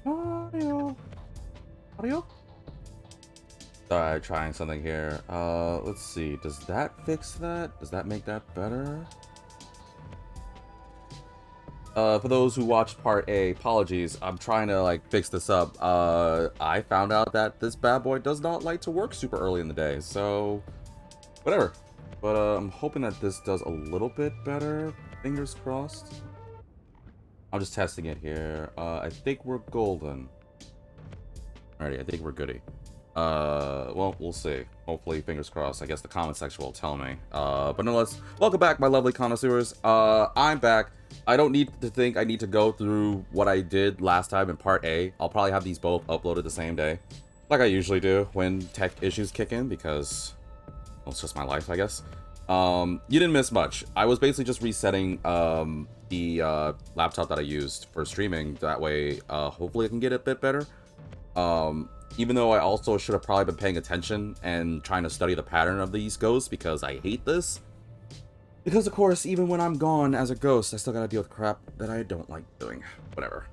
Audio. Audio? Sorry, trying something here. Let's see. Does that fix that? Does that make that better? For those who watched part A, apologies. I'm trying to like fix this up. I found out that this bad boy does not like to work super early in the day, so whatever. But I'm hoping that this does a little bit better. Fingers crossed. I'm just testing it here. I think we're golden. Alrighty, I think we're goody. Well, we'll see. Hopefully, fingers crossed. I guess the comment section will tell me. But nonetheless, welcome back, my lovely connoisseurs. I'm back. I don't need to think I need to go through what I did last time in part A. I'll probably have these both uploaded the same day, like I usually do when tech issues kick in, because well, it's just my life, I guess. You didn't miss much. I was basically just resetting the laptop that I used for streaming. That way, hopefully I can get it a bit better. Even though I also should have probably been paying attention and trying to study the pattern of these ghosts, because I hate this. Because, of course, even when I'm gone as a ghost, I still gotta deal with crap that I don't like doing. Whatever.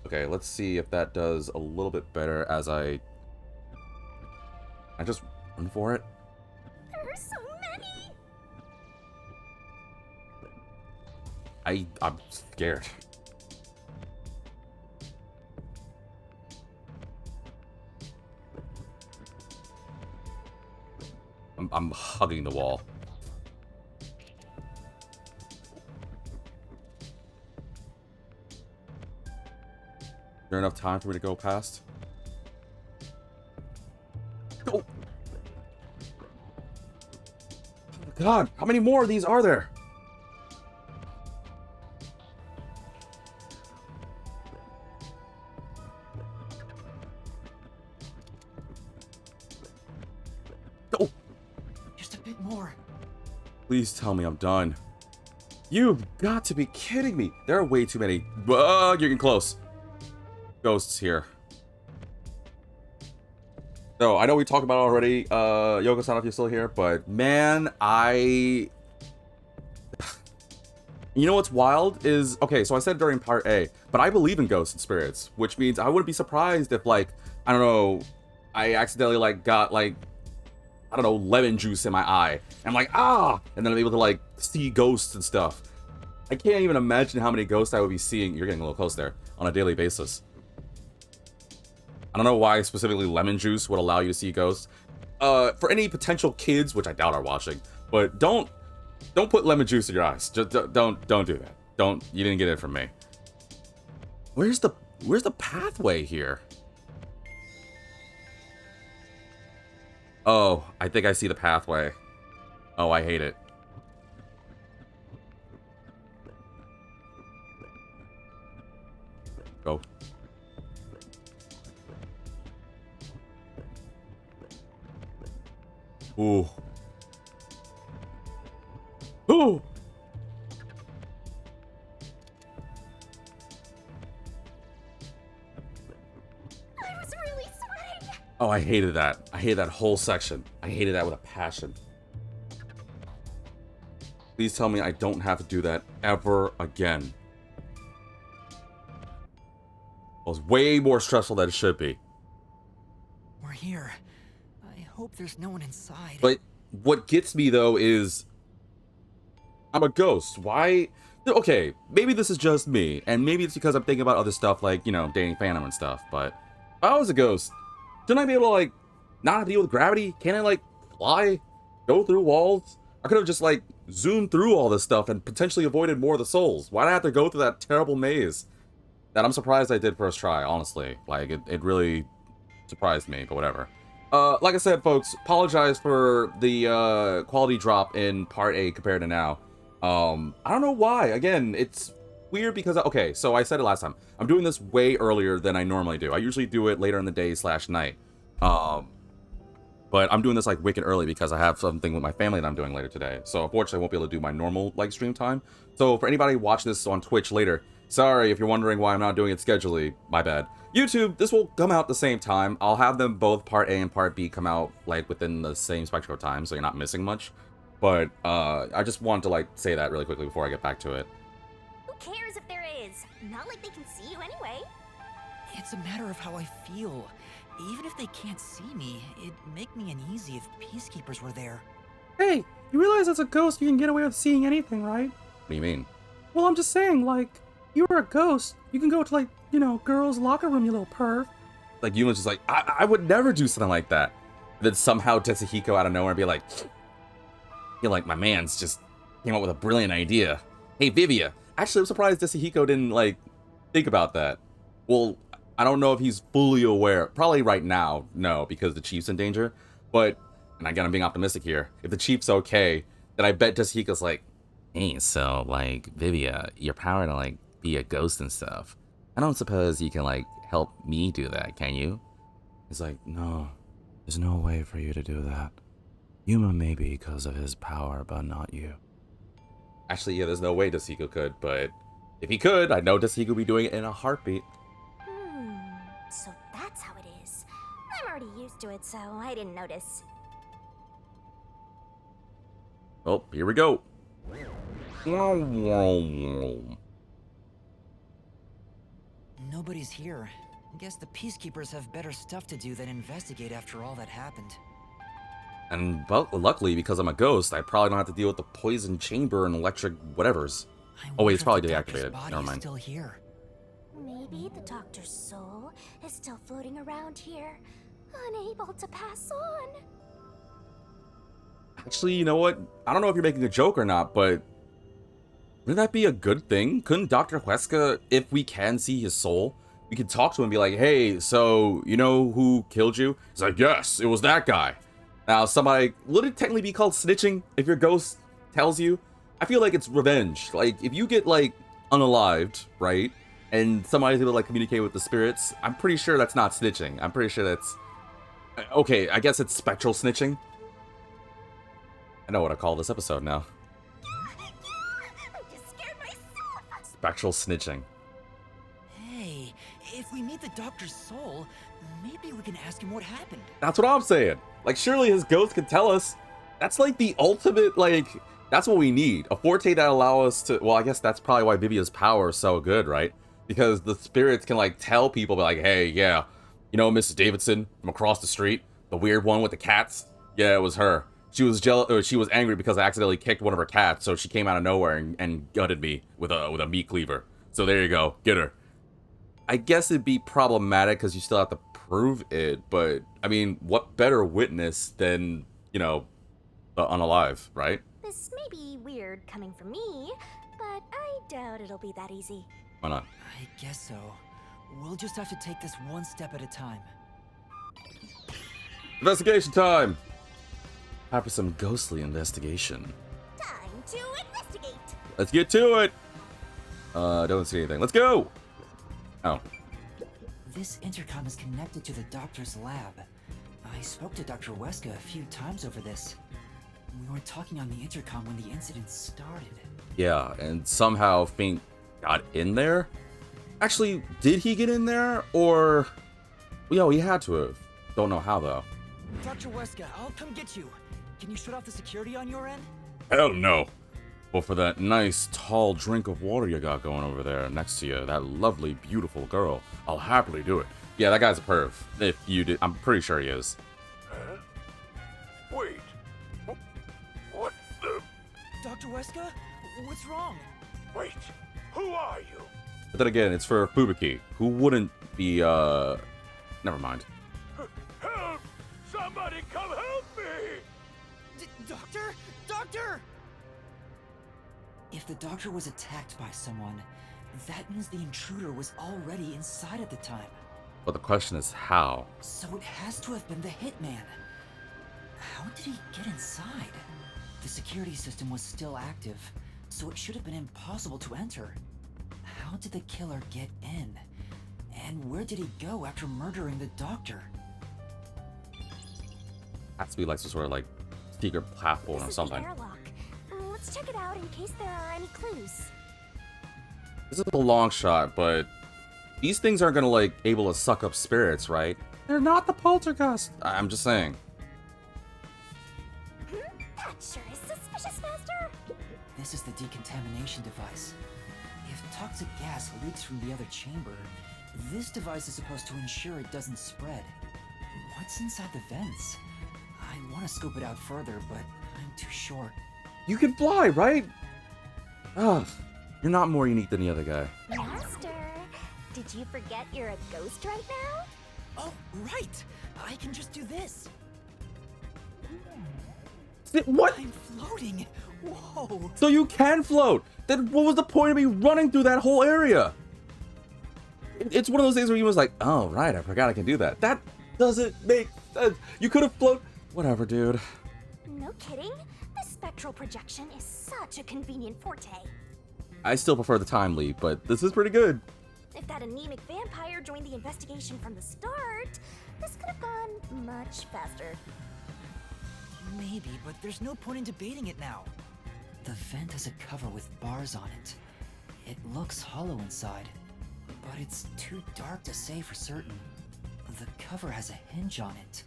Okay, let's see if that does a little bit better as I just run for it. There are so many! I'm scared. I'm hugging the wall. Is there enough time for me to go past? Oh! God, how many more of these are there? Oh! Just a bit more. Please tell me I'm done. You've got to be kidding me. There are way too many. You're getting close. Ghosts here. So, I know we talked about it already, Yoko-san, if you're still here, but man, you know what's wild is, okay, so I said during part A, but I believe in ghosts and spirits, which means I wouldn't be surprised if, like, I don't know, I accidentally, like, got, like, I don't know, lemon juice in my eye. And I'm like, ah! And then I'm able to, like, see ghosts and stuff. I can't even imagine how many ghosts I would be seeing, you're getting a little close there, on a daily basis. I don't know why specifically lemon juice would allow you to see ghosts. For any potential kids, which I doubt are watching, but don't put lemon juice in your eyes. Just don't do that. You didn't get it from me. Where's the pathway here? Oh, I think I see the pathway. Oh, I hate it. Go. Ooh. Ooh! I was really sweating! Oh, I hated that. I hated that whole section. I hated that with a passion. Please tell me I don't have to do that ever again. It was way more stressful than it should be. We're here. I hope there's no one inside. But what gets me, though, is I'm a ghost. Why? Okay, maybe this is just me, and maybe it's because I'm thinking about other stuff like, you know, dating Phantom and stuff, but if I was a ghost, shouldn't I be able to, like, not have to deal with gravity? Can't I, like, fly? Go through walls? I could have just, like, zoomed through all this stuff and potentially avoided more of the souls. Why'd I have to go through that terrible maze? That I'm surprised I did first try, honestly. Like, it really surprised me, but whatever. Like I said, folks, apologize for the quality drop in part A compared to now. I don't know why. Again, it's weird because, okay, so I said it last time. I'm doing this way earlier than I normally do. I usually do it later in the day / night. But I'm doing this like wicked early because I have something with my family that I'm doing later today. So unfortunately, I won't be able to do my normal like stream time. So for anybody watching this on Twitch later, sorry if you're wondering why I'm not doing it schedulally. My bad. YouTube, this will come out at the same time. I'll have them both part A and part B come out like within the same Spectral time, so you're not missing much. But I just wanted to like say that really quickly before I get back to it. Who cares if there is? Not like they can see you anyway. It's a matter of how I feel. Even if they can't see me, it'd make me uneasy if peacekeepers were there. Hey, you realize as a ghost you can get away with seeing anything, right? What do you mean? Well, I'm just saying, like, you were a ghost. You can go to, like, you know, girls' locker room, you little perv. Like, Yuma's just like, I would never do something like that. Then somehow Tetsuhiko out of nowhere be like, I feel like my man's just came up with a brilliant idea. Hey, Vivia. Actually, I'm surprised Tetsuhiko didn't, like, think about that. Well, I don't know if he's fully aware. Probably right now, no, because the chief's in danger. But, and again, I'm being optimistic here. If the chief's okay, then I bet Tetsuhiko's like, hey, so, like, Vivia, your power to, like, be a ghost and stuff. I don't suppose you can, like, help me do that, can you? He's like, no, there's no way for you to do that. Yuma may be because of his power, but not you. Actually, yeah, there's no way Tetsuhiko could, but if he could, I know Tetsuhiko would be doing it in a heartbeat. So that's how it is. I'm already used to it, so I didn't notice. Oh, here we go. Nobody's here. I guess the peacekeepers have better stuff to do than investigate after all that happened. And well, luckily, because I'm a ghost, I probably don't have to deal with the poison chamber and electric whatevers. Oh wait, it's probably deactivated. Never mind. Still here. Maybe the doctor's soul is still floating around here, unable to pass on. Actually, you know what? I don't know if you're making a joke or not, but wouldn't that be a good thing? Couldn't Dr. Huesca, if we can see his soul, we could talk to him and be like, hey, so you know who killed you? He's like, yes, it was that guy. Now, somebody, would it technically be called snitching if your ghost tells you? I feel like it's revenge. Like, if you get, like, unalived, right, and somebody's able to, like, communicate with the spirits, I'm pretty sure that's not snitching. I'm pretty sure that's... Okay, I guess it's spectral snitching. I know what I call this episode now. I just scared myself. Spectral snitching. Hey, if we meet the doctor's soul, maybe we can ask him what happened. That's what I'm saying. Like, surely his ghost could tell us. That's like the ultimate, like, that's what we need. A forte that allow us to, well, I guess that's probably why Vivia's power is so good, right? Because the spirits can, like, tell people, like, hey, yeah, you know Mrs. Davidson from across the street? The weird one with the cats? Yeah, it was her. She was jealous, or she was angry because I accidentally kicked one of her cats, so she came out of nowhere and gutted me with a meat cleaver. So there you go, get her. I guess it'd be problematic because you still have to prove it, but I mean, what better witness than, you know, the unalive, right? This may be weird coming from me, but I doubt it'll be that easy. Why not? I guess so. We'll just have to take this one step at a time. Investigation time! Time for some ghostly investigation. Time to investigate. Let's get to it! Don't see anything. Let's go! Oh. This intercom is connected to the doctor's lab. I spoke to Dr. Huesca a few times over this. We were talking on the intercom when the incident started. Yeah, and somehow Fink got in there? Actually, did he get in there? Or... Yo, he had to have. Don't know how, though. Dr. Huesca, I'll come get you. Can you shut off the security on your end? Hell no. But for that nice, tall drink of water you got going over there next to you, that lovely, beautiful girl, I'll happily do it. Yeah, that guy's a perv. If you did, I'm pretty sure he is. Huh? Wait. What the... Dr. Huesca? What's wrong? Wait. Who are you? But then again, it's for Fubuki, who wouldn't be, never mind. Help! Somebody come help me! Doctor? Doctor! If the doctor was attacked by someone, that means the intruder was already inside at the time. But the question is how? So it has to have been the hitman. How did he get inside? The security system was still active, so it should have been impossible to enter. How did the killer get in? And where did he go after murdering the doctor? Has to be like some sort of like secret platform This or is something. the airlock. Let's check it out in case there are any clues. This is a long shot, but these things aren't gonna like able to suck up spirits, right? They're not the poltergeist. I'm just saying. That sure is suspicious, Master. This is the decontamination device. If toxic gas leaks from the other chamber, This device is supposed to ensure it doesn't spread. What's inside the vents? I want to scope it out further, but I'm too short. You can fly, right? Ugh, you're not more unique than the other guy. Master, did you forget you're a ghost right now? Oh, right! I can just do this. What? I'm floating. Whoa. So you can float. Then what was the point of me running through that whole area? It's one of those things where you was like, oh, right, I forgot I can do that. That doesn't make sense. You could have floated. Whatever, dude. No kidding. The spectral projection is such a convenient forte. I still prefer the time leap, but this is pretty good. If that anemic vampire joined the investigation from the start, this could have gone much faster. Maybe, but there's no point in debating it now. The vent has a cover with bars on it. It looks hollow inside, but it's too dark to say for certain. The cover has a hinge on it.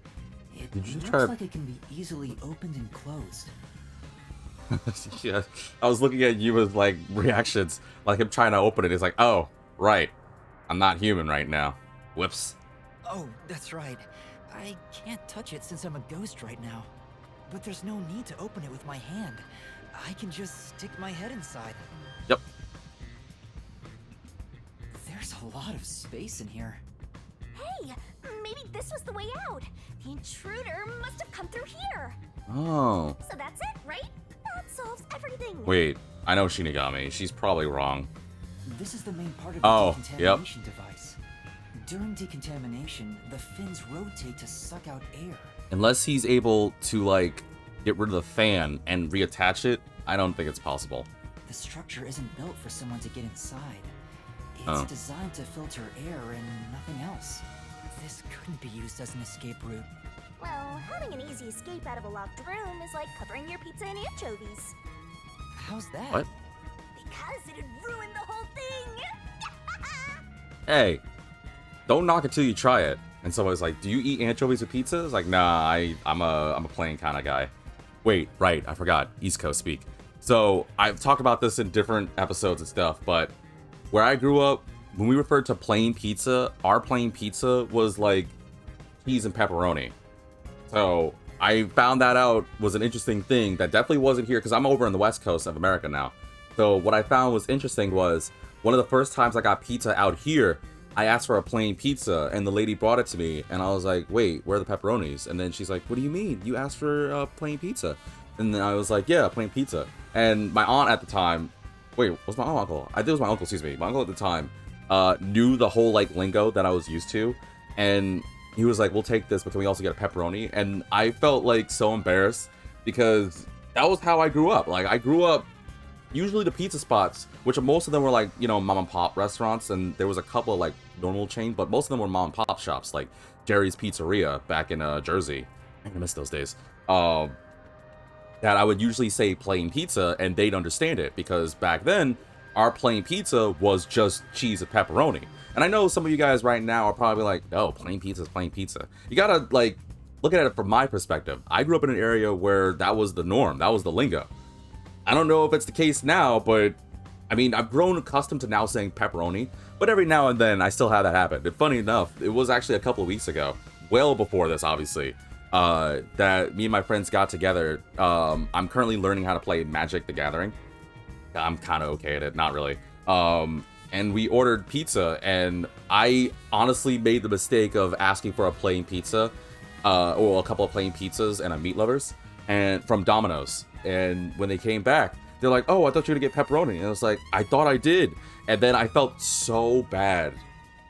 It Did you looks try to- like it can be easily opened and closed. Yeah, I was looking at you with like reactions, like him trying to open it. He's like, oh, right, I'm not human right now. Whoops. Oh, that's right. I can't touch it since I'm a ghost right now. But there's no need to open it with my hand. I can just stick my head inside. Yep. There's a lot of space in here. Hey, maybe this was the way out. The intruder must have come through here. Oh. So that's it, right? That solves everything. Wait, I know Shinigami. She's probably wrong. This is the main part of the Oh, decontamination device. During decontamination, the fins rotate to suck out air. Unless he's able to like get rid of the fan and reattach it, I don't think it's possible. The structure isn't built for someone to get inside. It's Oh. designed to filter air and nothing else. This couldn't be used as an escape route. Well, having an easy escape out of a locked room is like covering your pizza in anchovies. How's that? What? Because it'd ruin the whole thing. Hey, don't knock it till you try it. And someone's like, do you eat anchovies with pizza? It's like, nah, I'm a plain kind of guy. Wait, right, I forgot. East Coast speak. So I've talked about this in different episodes and stuff, but where I grew up, when we referred to plain pizza, our plain pizza was like cheese and pepperoni. So I found that out was an interesting thing that definitely wasn't here because I'm over in the West Coast of America now. So what I found was interesting was one of the first times I got pizza out here, I asked for a plain pizza and the lady brought it to me and I was like, wait, where are the pepperonis? And then she's like, what do you mean? You asked for a plain pizza? And then I was like, yeah, plain pizza. And my aunt at the time, wait, was my aunt or uncle? I think it was my uncle, excuse me. My uncle at the time knew the whole like lingo that I was used to. And he was like, we'll take this, but can we also get a pepperoni? And I felt like so embarrassed because that was how I grew up. Like I grew up usually the pizza spots, which most of them were like, you know, mom and pop restaurants, and there was a couple of like normal chain, but most of them were mom and pop shops, like Jerry's Pizzeria back in Jersey. I miss those days. That I would usually say plain pizza, and they'd understand it because back then our plain pizza was just cheese and pepperoni. And I know some of you guys right now are probably like, no, plain pizza is plain pizza. You gotta like look at it from my perspective. I grew up in an area where that was the norm, that was the lingo. I don't know if it's the case now, but I mean, I've grown accustomed to now saying pepperoni, but every now and then I still have that happen. And funny enough, it was actually a couple of weeks ago, well before this, obviously, that me and my friends got together. I'm currently learning how to play Magic the Gathering. I'm kind of okay at it, not really. And we ordered pizza, and I honestly made the mistake of asking for a plain pizza, or a couple of plain pizzas and a meat lovers, and from Domino's. And when they came back, they're like, oh, I thought you were gonna get pepperoni. And I was like, I thought I did. And then I felt so bad.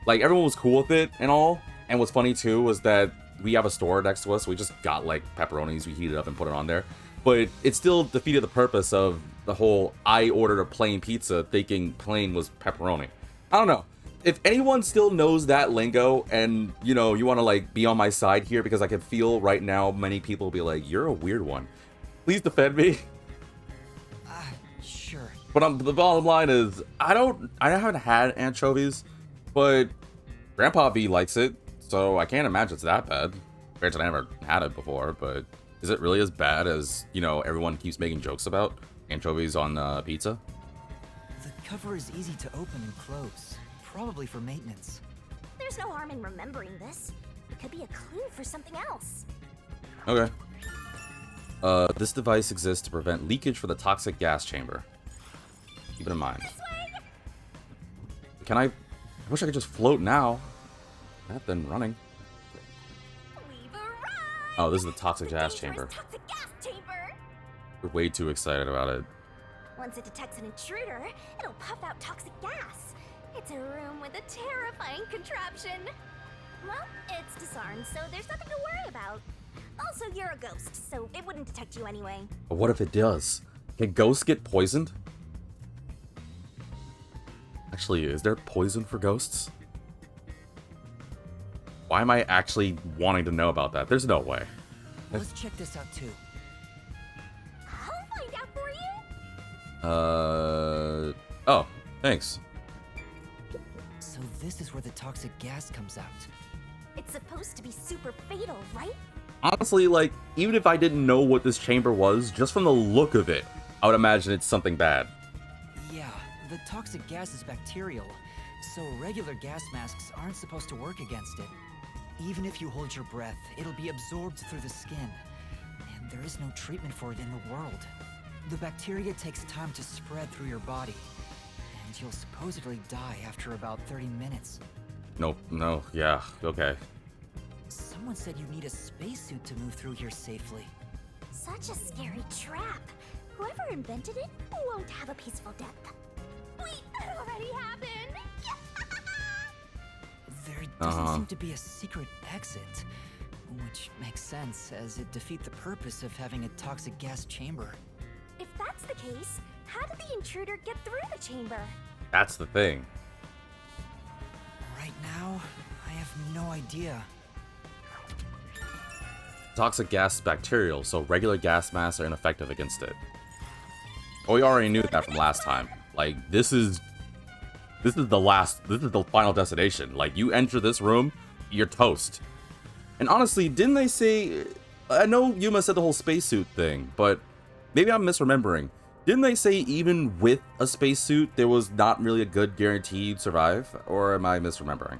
Like, everyone was cool with it and all. And what's funny too was that we have a store next to us. So we just got like pepperonis, we heated up and put it on there. But it still defeated the purpose of the whole, I ordered a plain pizza thinking plain was pepperoni. I don't know. If anyone still knows that lingo and, you know, you want to like be on my side here, because I can feel right now many people be like, you're a weird one. Please defend me. Sure. But the bottom line is, I haven't had anchovies, but Grandpa V likes it, so I can't imagine it's that bad. Granted, I never had it before, but is it really as bad as, you know, everyone keeps making jokes about anchovies on pizza? The cover is easy to open and close, probably for maintenance. There's no harm in remembering this. It could be a clue for something else. Okay. This device exists to prevent leakage for the toxic gas chamber. Keep it in mind. This way! Can I wish I could just float now. That then running. We've arrived! Oh, this is the toxic The gas dangerous chamber. Toxic gas chamber! We're way too excited about it. Once it detects an intruder, it'll puff out toxic gas. It's a room with a terrifying contraption. Well, it's disarmed, so there's nothing to worry about. Also, you're a ghost, so it wouldn't detect you anyway. But what if it does? Can ghosts get poisoned? Actually, is there poison for ghosts? Why am I actually wanting to know about that? There's no way. Let's check this out too. I'll find out for you. Oh, thanks. So this is where the toxic gas comes out. It's supposed to be super fatal, right? Honestly, like, even if I didn't know what this chamber was, just from the look of it, I would imagine it's something bad. Yeah, the toxic gas is bacterial, so regular gas masks aren't supposed to work against it. Even if you hold your breath, it'll be absorbed through the skin, and there is no treatment for it in the world. The bacteria takes time to spread through your body, and you'll supposedly die after about 30 minutes. Nope, no, yeah, okay. Someone said you need a spacesuit to move through here safely. Such a scary trap. Whoever invented it won't have a peaceful death. Wait, it already happened! There doesn't seem to be a secret exit, which makes sense, as it defeats the purpose of having a toxic gas chamber. If that's the case, how did the intruder get through the chamber? That's the thing. Right now, I have no idea. Toxic gas is bacterial, so regular gas masks are ineffective against it. Oh, we already knew that from last time. Like, this is the final destination. Like, you enter this room, you're toast. And honestly, didn't they say, I know Yuma said the whole spacesuit thing, but maybe I'm misremembering. Didn't they say even with a spacesuit, there was not really a good guarantee you'd survive? Or am I misremembering?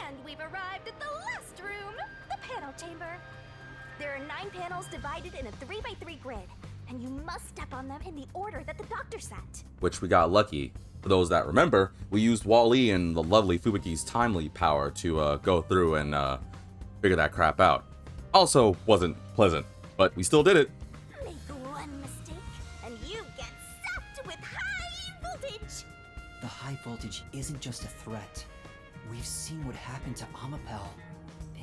And we've arrived at the last room, the panel chamber. There are 9 panels divided in a 3x3 grid, and you must step on them in the order that the doctor set. Which we got lucky. For those that remember, we used Wall-E and the lovely Fubuki's time leap power to go through and figure that crap out. Also, wasn't pleasant, but we still did it. Make one mistake, and you get zapped with high voltage. The high voltage isn't just a threat. We've seen what happened to Amapel.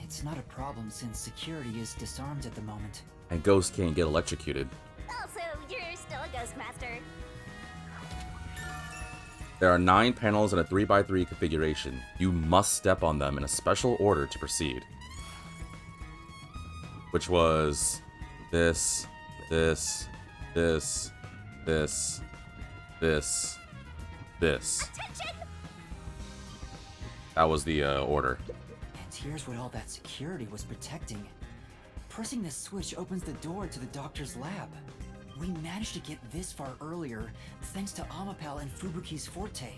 It's not a problem since security is disarmed at the moment. And ghosts can't get electrocuted. Also, you're still a ghost master. There are 9 panels in a 3x3 configuration. You must step on them in a special order to proceed. Which was this, this, this, this, this, this. Attention! That was the order. And here's what all that security was protecting. Pressing the switch opens the door to the doctor's lab. We managed to get this far earlier, thanks to Amapel and Fubuki's forte.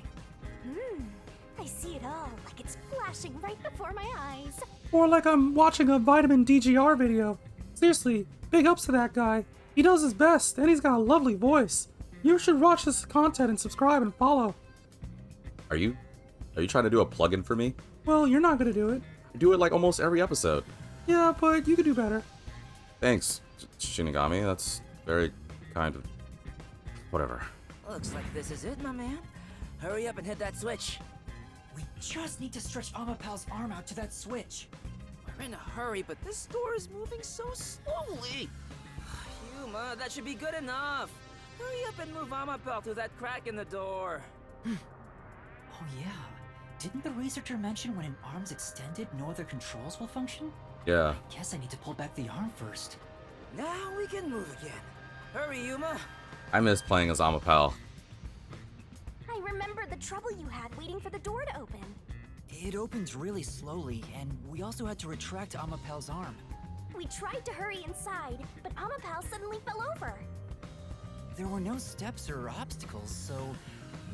I see it all, like it's flashing right before my eyes. Or like I'm watching a vitamin DGR video. Seriously, big ups to that guy. He does his best, and he's got a lovely voice. You should watch his content and subscribe and follow. Are you trying to do a plug-in for me? Well, you're not gonna do it. I do it like almost every episode. Yeah, but you could do better. Thanks, Shinigami. That's very kind of... whatever. Looks like this is it, my man. Hurry up and hit that switch. We just need to stretch Amapel's arm out to that switch. We're in a hurry, but this door is moving so slowly. Yuma, that should be good enough. Hurry up and move Amapel through that crack in the door. Oh yeah, didn't the researcher mention when an arm's extended, no other controls will function? Yeah. Guess I need to pull back the arm first. Now we can move again. Hurry, Yuma. I miss playing as Amapel. I remember the trouble you had waiting for the door to open. It opened really slowly, and we also had to retract Amapel's arm. We tried to hurry inside, but Amapel suddenly fell over. There were no steps or obstacles, so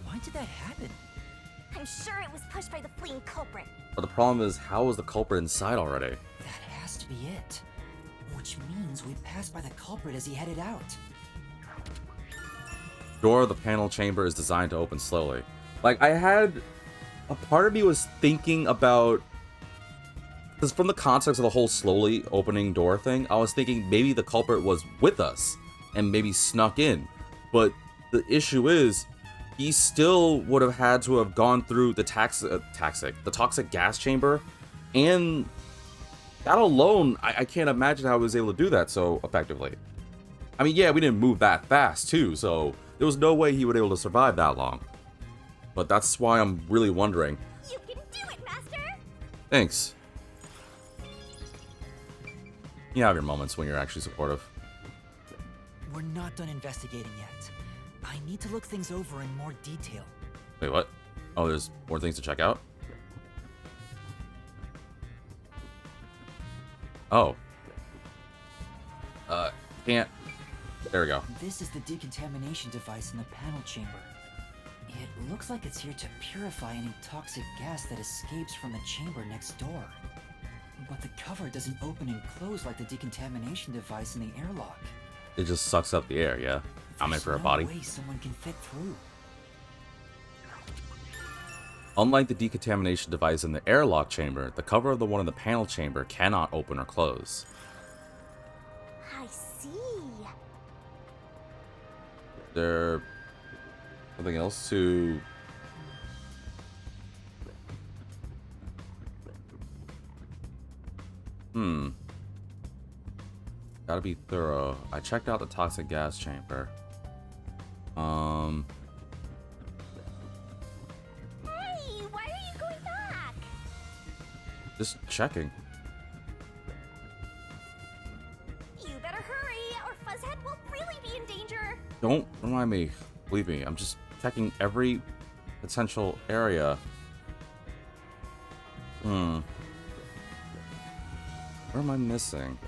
why did that happen? I'm sure it was pushed by the fleeing culprit. But the problem is, how is the culprit inside already? That has to be it. Which means we passed by the culprit as he headed out. Door of the panel chamber is designed to open slowly. Like, a part of me was thinking about, because from the context of the whole slowly opening door thing, I was thinking maybe the culprit was with us and maybe snuck in. But the issue is, he still would have had to have gone through the toxic gas chamber, and that alone, I can't imagine how he was able to do that so effectively. I mean, yeah, we didn't move that fast too, so there was no way he would be able to survive that long. But that's why I'm really wondering. You can do it, Master! Thanks. You have your moments when you're actually supportive. We're not done investigating yet. I need to look things over in more detail. Wait, what? Oh, there's more things to check out? Oh. Can't. There we go. This is the decontamination device in the panel chamber. It looks like it's here to purify any toxic gas that escapes from the chamber next door. But the cover doesn't open and close like the decontamination device in the airlock. It just sucks up the air, yeah. I'm in for a body. There's no way someone can fit through. Unlike the decontamination device in the airlock chamber, the cover of the one in the panel chamber cannot open or close. I see. There something else to gotta be thorough. I checked out the toxic gas chamber. Hey, why are you going back? Just checking. You better hurry, or Fuzzhead will really be in danger. Don't remind me. Believe me, I'm just checking every potential area. What am I missing?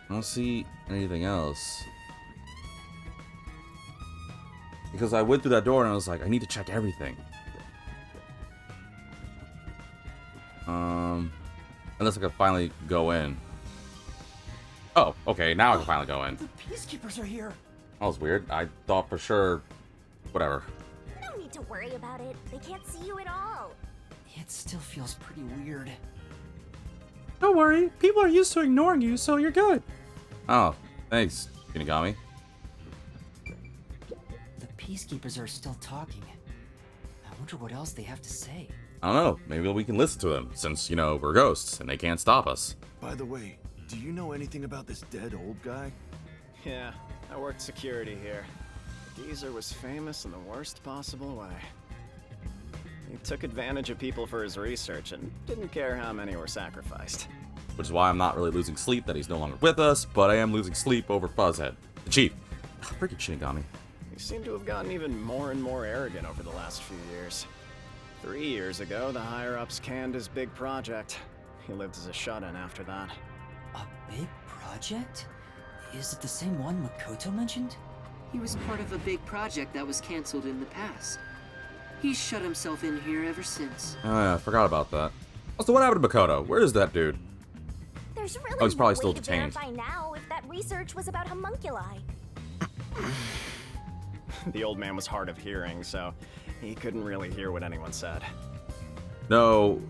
I don't see anything else. Because I went through that door and I was like, I need to check everything. Unless I could finally go in. Oh, okay, now I can finally go in. The peacekeepers are here. That was weird. I thought for sure. Whatever. No need to worry about it. They can't see you at all. It still feels pretty weird. Don't worry, people are used to ignoring you, so you're good. Oh, thanks, Shinigami. The peacekeepers are still talking. I wonder what else they have to say. I don't know. Maybe we can listen to them, since, you know, we're ghosts and they can't stop us. By the way, do you know anything about this dead old guy? Yeah, I worked security here. Geezer was famous in the worst possible way. He took advantage of people for his research and didn't care how many were sacrificed. Which is why I'm not really losing sleep that he's no longer with us, but I am losing sleep over Fuzzhead, the chief. Freaking Shinigami. He seemed to have gotten even more and more arrogant over the last few years. 3 years ago, the higher-ups canned his big project. He lived as a shut-in after that. A big project? Is it the same one Makoto mentioned? He was part of a big project that was cancelled in the past. He's shut himself in here ever since. Oh yeah, I forgot about that. Also, what happened to Makoto? Where is that dude? There's really Oh, he's probably no still way detained. to verify now if that research was about homunculi. The old man was hard of hearing, so he couldn't really hear what anyone said. No,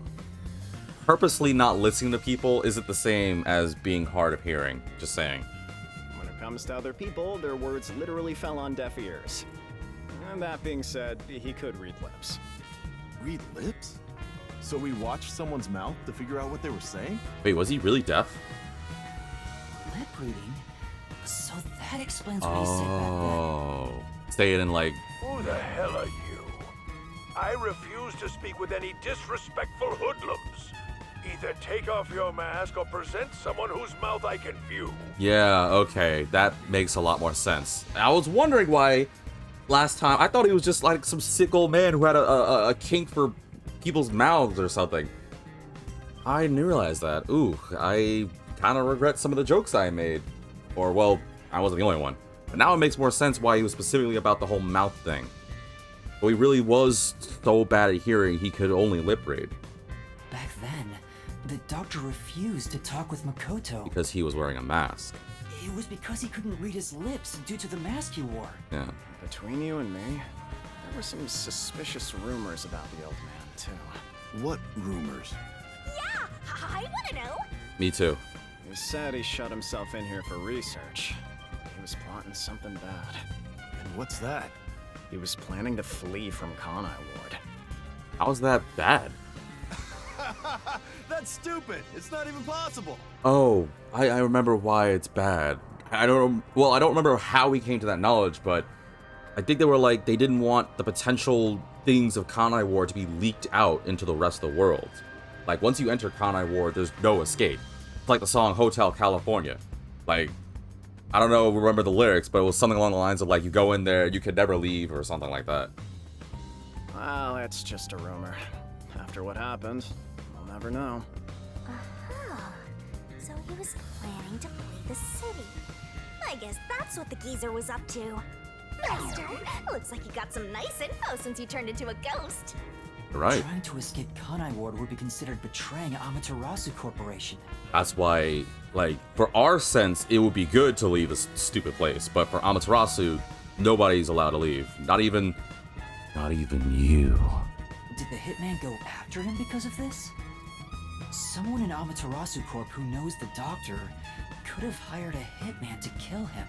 purposely not listening to people isn't the same as being hard of hearing. Just saying. When it comes to other people, their words literally fell on deaf ears. And that being said, he could read lips. Read lips? So we watched someone's mouth to figure out what they were saying? Wait, was he really deaf? Lip reading? So that explains what he said back then. Oh. Say it in like, Who the hell are you? I refuse to speak with any disrespectful hoodlums. Either take off your mask or present someone whose mouth I can view. yeah, okay, that makes a lot more sense. I was wondering why last time, I thought he was just like some sick old man who had a kink for people's mouths or something. I didn't realize that. Ooh, I kind of regret some of the jokes I made. Or, well, I wasn't the only one. But now it makes more sense why he was specifically about the whole mouth thing. So he really was so bad at hearing he could only lip read. Back then, the doctor refused to talk with Makoto. Because he was wearing a mask. It was because he couldn't read his lips due to the mask he wore. Yeah. Between you and me, there were some suspicious rumors about the old man, too. What rumors? Yeah, I want to know. Me too. He said he shut himself in here for research. He was plotting something bad. And what's that? He was planning to flee from Kanai Ward. How's that bad? That's stupid. It's not even possible. Oh, I remember why it's bad. I don't remember how we came to that knowledge, but I think they were like, they didn't want the potential things of Kanai Ward to be leaked out into the rest of the world. Like, once you enter Kanai Ward, there's no escape. It's like the song Hotel California. Like, I don't know, remember the lyrics, but it was something along the lines of like, you go in there, you could never leave, or something like that. Well, it's just a rumor. After what happened, we'll never know. So he was planning to flee the city. I guess that's what the geezer was up to. Master, looks like you got some nice info since you turned into a ghost. You're right. Trying to escape Kanai Ward would be considered betraying Amaterasu Corporation. That's why, like, for our sense, it would be good to leave this stupid place. But for Amaterasu, nobody's allowed to leave. Not even you. Did the hitman go after him because of this? Someone in Amaterasu Corp who knows the doctor could have hired a hitman to kill him.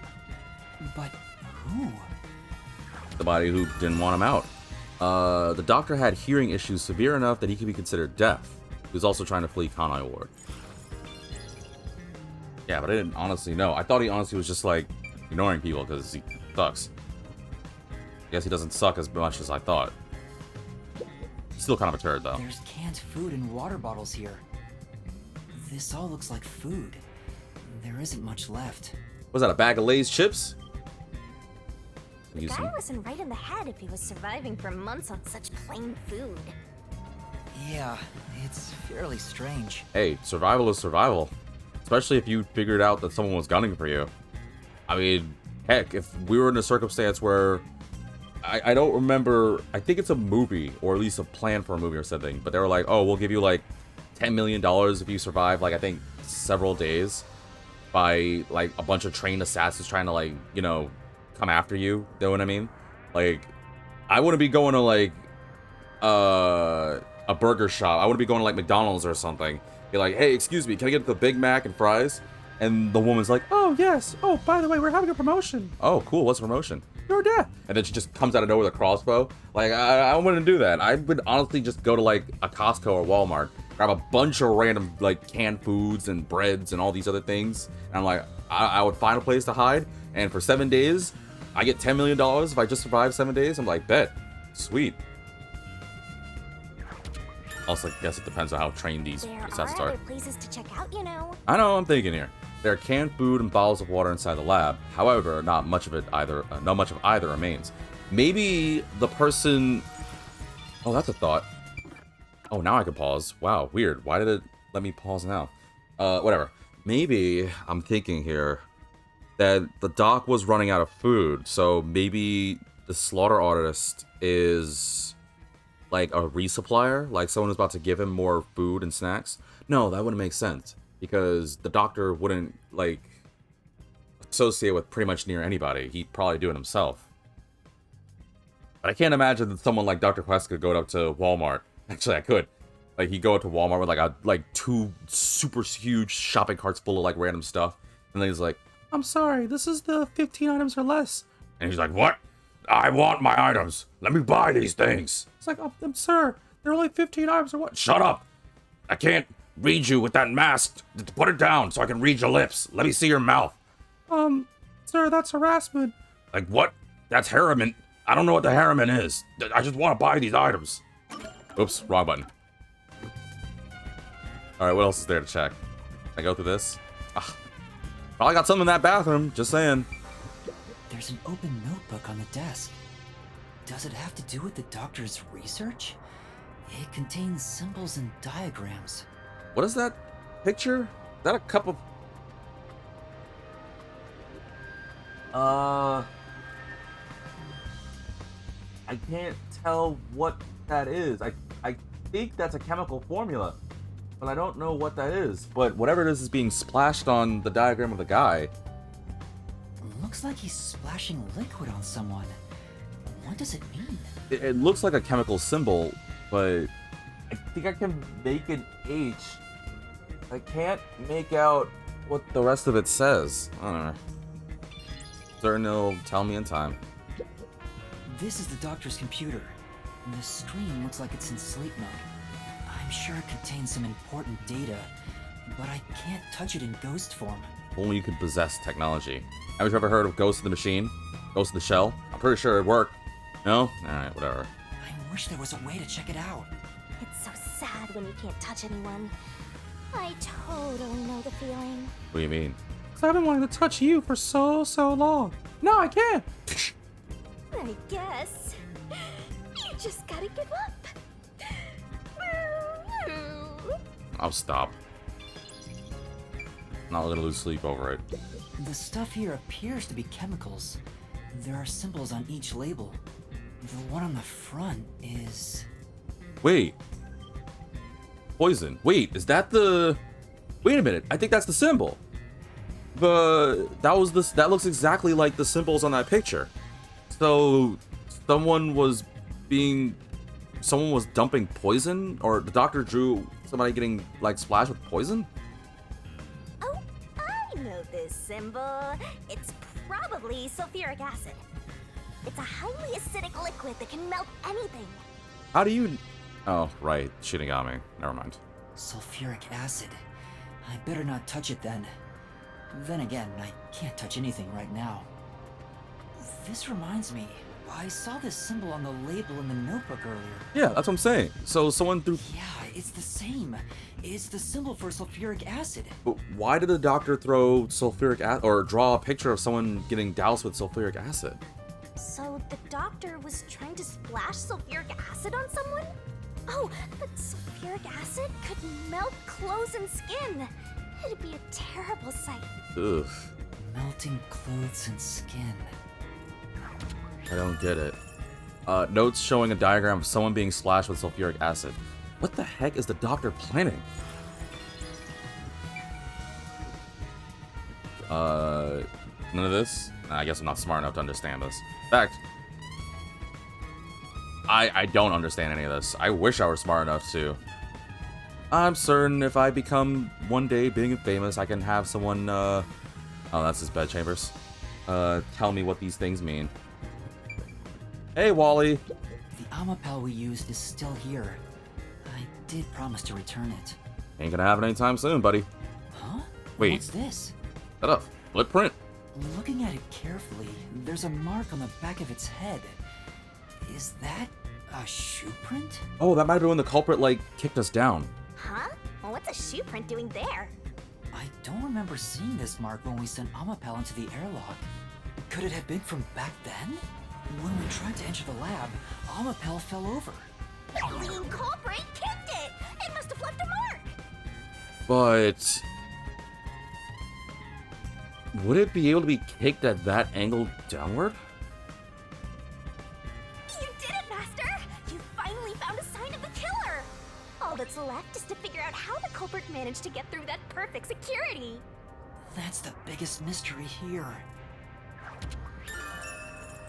But who? Somebody who didn't want him out. The doctor had hearing issues severe enough that he could be considered deaf. He was also trying to flee Kanai Ward. Yeah, but I didn't honestly know. I thought he honestly was just like ignoring people because he sucks. I guess he doesn't suck as much as I thought. Still kind of a turd though. There's canned food and water bottles here. This all looks like food. There isn't much left. Was that a bag of Lay's chips? The guy wasn't right in the head if he was surviving for months on such plain food. Yeah, it's fairly strange. Hey, survival is survival. Especially if you figured out that someone was gunning for you. I mean, heck, if we were in a circumstance where... I don't remember... I think it's a movie, or at least a plan for a movie or something. But they were like, oh, we'll give you like $10 million if you survive, like, I think several days. By, like, a bunch of trained assassins trying to, like, you know... come after you, know what I mean? Like, I wouldn't be going to like a burger shop. I wouldn't be going to like McDonald's or something. Be like, hey, excuse me, can I get the Big Mac and fries? And the woman's like, Oh, yes. Oh, by the way, we're having a promotion. oh, cool, what's the promotion? You're dead. And then she just comes out of nowhere with a crossbow. Like, I wouldn't do that. I would honestly just go to like a Costco or Walmart, grab a bunch of random like canned foods and breads and all these other things. And I'm like, I would find a place to hide. And for 7 days, I get $10 million if I just survive 7 days. I'm like, bet. Sweet. Also, I guess it depends on how trained these assassins There are are. other places to check out, you know. I know what I'm thinking here. There are canned food and bottles of water inside the lab. However, not much of either remains. Maybe the person... Oh, that's a thought. Oh, now I can pause. Wow, weird. Why did it let me pause now? Whatever. Maybe I'm thinking here that the doc was running out of food, so maybe the slaughter artist is like a resupplier, like someone who's about to give him more food and snacks. No, that wouldn't make sense because the doctor wouldn't like associate with pretty much near anybody. He'd probably do it himself. But I can't imagine that someone like Dr. Quest could go up to Walmart. Actually, I could. Like he'd go up to Walmart with like two super huge shopping carts full of like random stuff, and then he's like, I'm sorry, this is the 15 items or less. and he's like, what? I want my items. Let me buy these things. It's like, sir, there are only 15 items or what? Shut up. I can't read you with that mask. Put it down so I can read your lips. Let me see your mouth. Sir, that's harassment. Like, what? That's harriman. I don't know what the harriman is. I just want to buy these items. Oops, wrong button. Alright, what else is there to check? Can I go through this? Probably got something in that bathroom, just saying. There's an open notebook on the desk. Does it have to do with the doctor's research? It contains symbols and diagrams. What is that picture? Is that a cup of... I can't tell what that is. I think that's a chemical formula, but I don't know what that is. But whatever it is being splashed on the diagram of the guy. Looks like he's splashing liquid on someone. What does it mean? It looks like a chemical symbol, but I think I can make an H. I can't make out what the rest of it says. I don't know. Certain it'll tell me in time. This is the doctor's computer. The screen looks like it's in sleep mode. I'm sure it contains some important data, but I can't touch it in ghost form. Only you could possess technology. Have you ever heard of Ghost in the Machine? Ghost in the Shell? I'm pretty sure it'd work. No? Alright, whatever. I wish there was a way to check it out. It's so sad when you can't touch anyone. I totally know the feeling. What do you mean? 'Cause I've been wanting to touch you for so long. No, I can't. I guess. You just gotta give up. I'll stop. Not gonna lose sleep over it. The stuff here appears to be chemicals. There are symbols on each label. The one on the front is... Wait. Poison. Wait, is that the... Wait a minute, I think that's the symbol. That looks exactly like the symbols on that picture. So, someone was dumping poison? Or the doctor drew somebody getting, like, splashed with poison? Oh, I know this symbol. It's probably sulfuric acid. It's a highly acidic liquid that can melt anything. How do you... Oh, right. Shinigami. Never mind. sulfuric acid. I better not touch it then. Then again, I can't touch anything right now. This reminds me, I saw this symbol on the label in the notebook earlier. Yeah, that's what I'm saying. So someone threw... Yeah, it's the same. It's the symbol for sulfuric acid. But why did the doctor throw sulfuric acid, or draw a picture of someone getting doused with sulfuric acid? So the doctor was trying to splash sulfuric acid on someone? Oh, but sulfuric acid could melt clothes and skin. It'd be a terrible sight. Ugh. Melting clothes and skin. I don't get it. Notes showing a diagram of someone being splashed with sulfuric acid. What the heck is the doctor planning? None of this? Nah, I guess I'm not smart enough to understand this. In fact, I don't understand any of this. I wish I were smart enough to. I'm certain if I become one day big and famous, I can have someone, oh, that's his bed chambers. Tell me what these things mean. Hey, Wally. The Amapel we used is still here. I did promise to return it. Ain't gonna happen anytime soon, buddy. Huh? Wait. What's this? Shut up. Flip print. Looking at it carefully, there's a mark on the back of its head. Is that a shoe print? Oh, that might be when the culprit, like, kicked us down. Huh? Well, what's a shoe print doing there? I don't remember seeing this mark when we sent Amapel into the airlock. Could it have been from back then? When we tried to enter the lab, Amapel fell over. The lean culprit kicked it! It must have left a mark! But... would it be able to be kicked at that angle downward? You did it, Master! You finally found a sign of the killer! All that's left is to figure out how the culprit managed to get through that perfect security! That's the biggest mystery here.